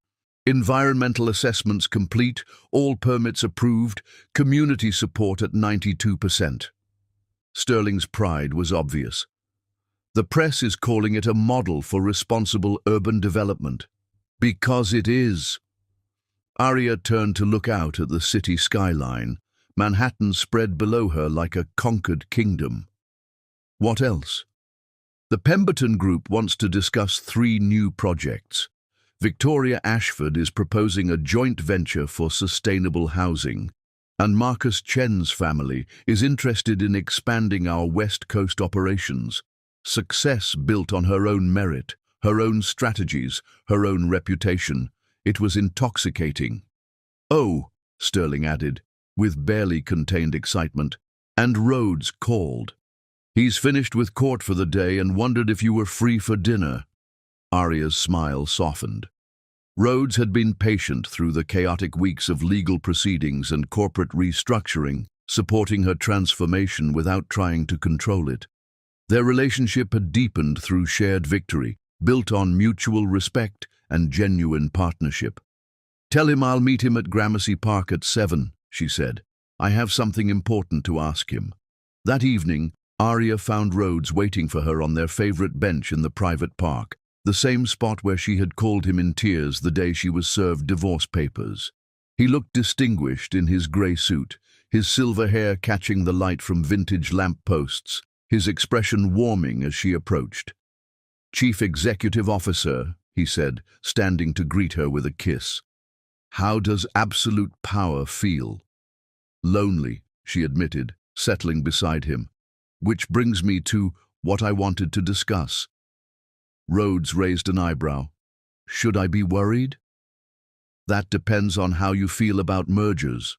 Environmental assessments complete, all permits approved, community support at 92%. Sterling's pride was obvious. The press is calling it a model for responsible urban development. Because it is. Aria turned to look out at the city skyline. Manhattan spread below her like a conquered kingdom. What else? The Pemberton Group wants to discuss 3 new projects. Victoria Ashford is proposing a joint venture for sustainable housing, and Marcus Chen's family is interested in expanding our West Coast operations. Success built on her own merit, her own strategies, her own reputation. It was intoxicating. Oh, Sterling added, with barely contained excitement, and Rhodes called. He's finished with court for the day and wondered if you were free for dinner. Aria's smile softened. Rhodes had been patient through the chaotic weeks of legal proceedings and corporate restructuring, supporting her transformation without trying to control it. Their relationship had deepened through shared victory, built on mutual respect and genuine partnership. Tell him I'll meet him at Gramercy Park at 7, she said. I have something important to ask him. That evening, Aria found Rhodes waiting for her on their favorite bench in the private park, the same spot where she had called him in tears the day she was served divorce papers. He looked distinguished in his grey suit, his silver hair catching the light from vintage lamp posts, his expression warming as she approached. Chief Executive Officer, he said, standing to greet her with a kiss. How does absolute power feel? Lonely, she admitted, settling beside him. Which brings me to what I wanted to discuss. Rhodes raised an eyebrow. Should I be worried? That depends on how you feel about mergers.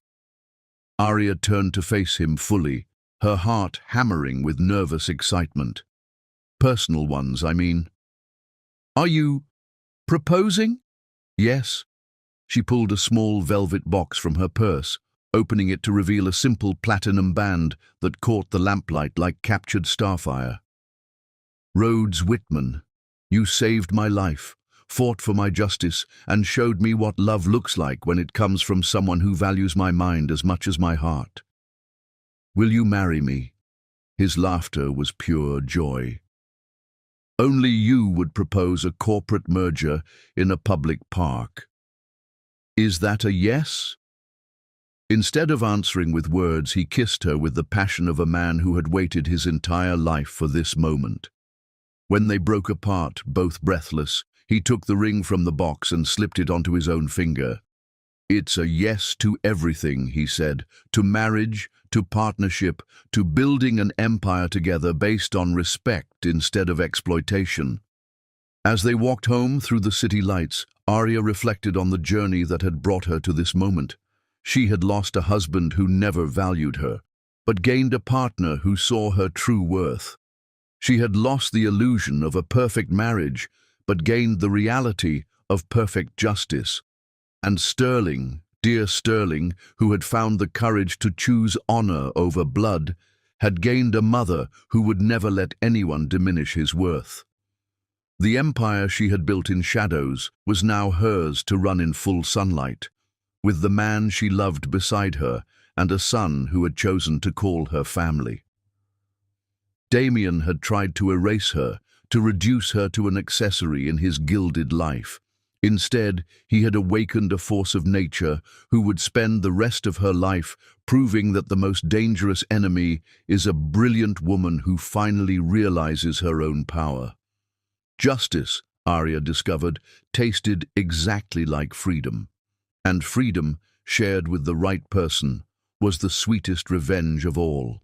Aria turned to face him fully, her heart hammering with nervous excitement. Personal ones, I mean. Are you proposing? Yes. She pulled a small velvet box from her purse, opening it to reveal a simple platinum band that caught the lamplight like captured starfire. Rhodes Whitman, you saved my life, fought for my justice, and showed me what love looks like when it comes from someone who values my mind as much as my heart. Will you marry me? His laughter was pure joy. Only you would propose a corporate merger in a public park. Is that a yes? Instead of answering with words, he kissed her with the passion of a man who had waited his entire life for this moment. When they broke apart, both breathless, he took the ring from the box and slipped it onto his own finger. It's a yes to everything, he said, to marriage, to partnership, to building an empire together based on respect instead of exploitation. As they walked home through the city lights, Aria reflected on the journey that had brought her to this moment. She had lost a husband who never valued her, but gained a partner who saw her true worth. She had lost the illusion of a perfect marriage, but gained the reality of perfect justice. And Sterling, dear Sterling, who had found the courage to choose honor over blood, had gained a mother who would never let anyone diminish his worth. The empire she had built in shadows was now hers to run in full sunlight, with the man she loved beside her and a son who had chosen to call her family. Damien had tried to erase her, to reduce her to an accessory in his gilded life. Instead, he had awakened a force of nature who would spend the rest of her life proving that the most dangerous enemy is a brilliant woman who finally realizes her own power. Justice, Arya discovered, tasted exactly like freedom. And freedom, shared with the right person, was the sweetest revenge of all.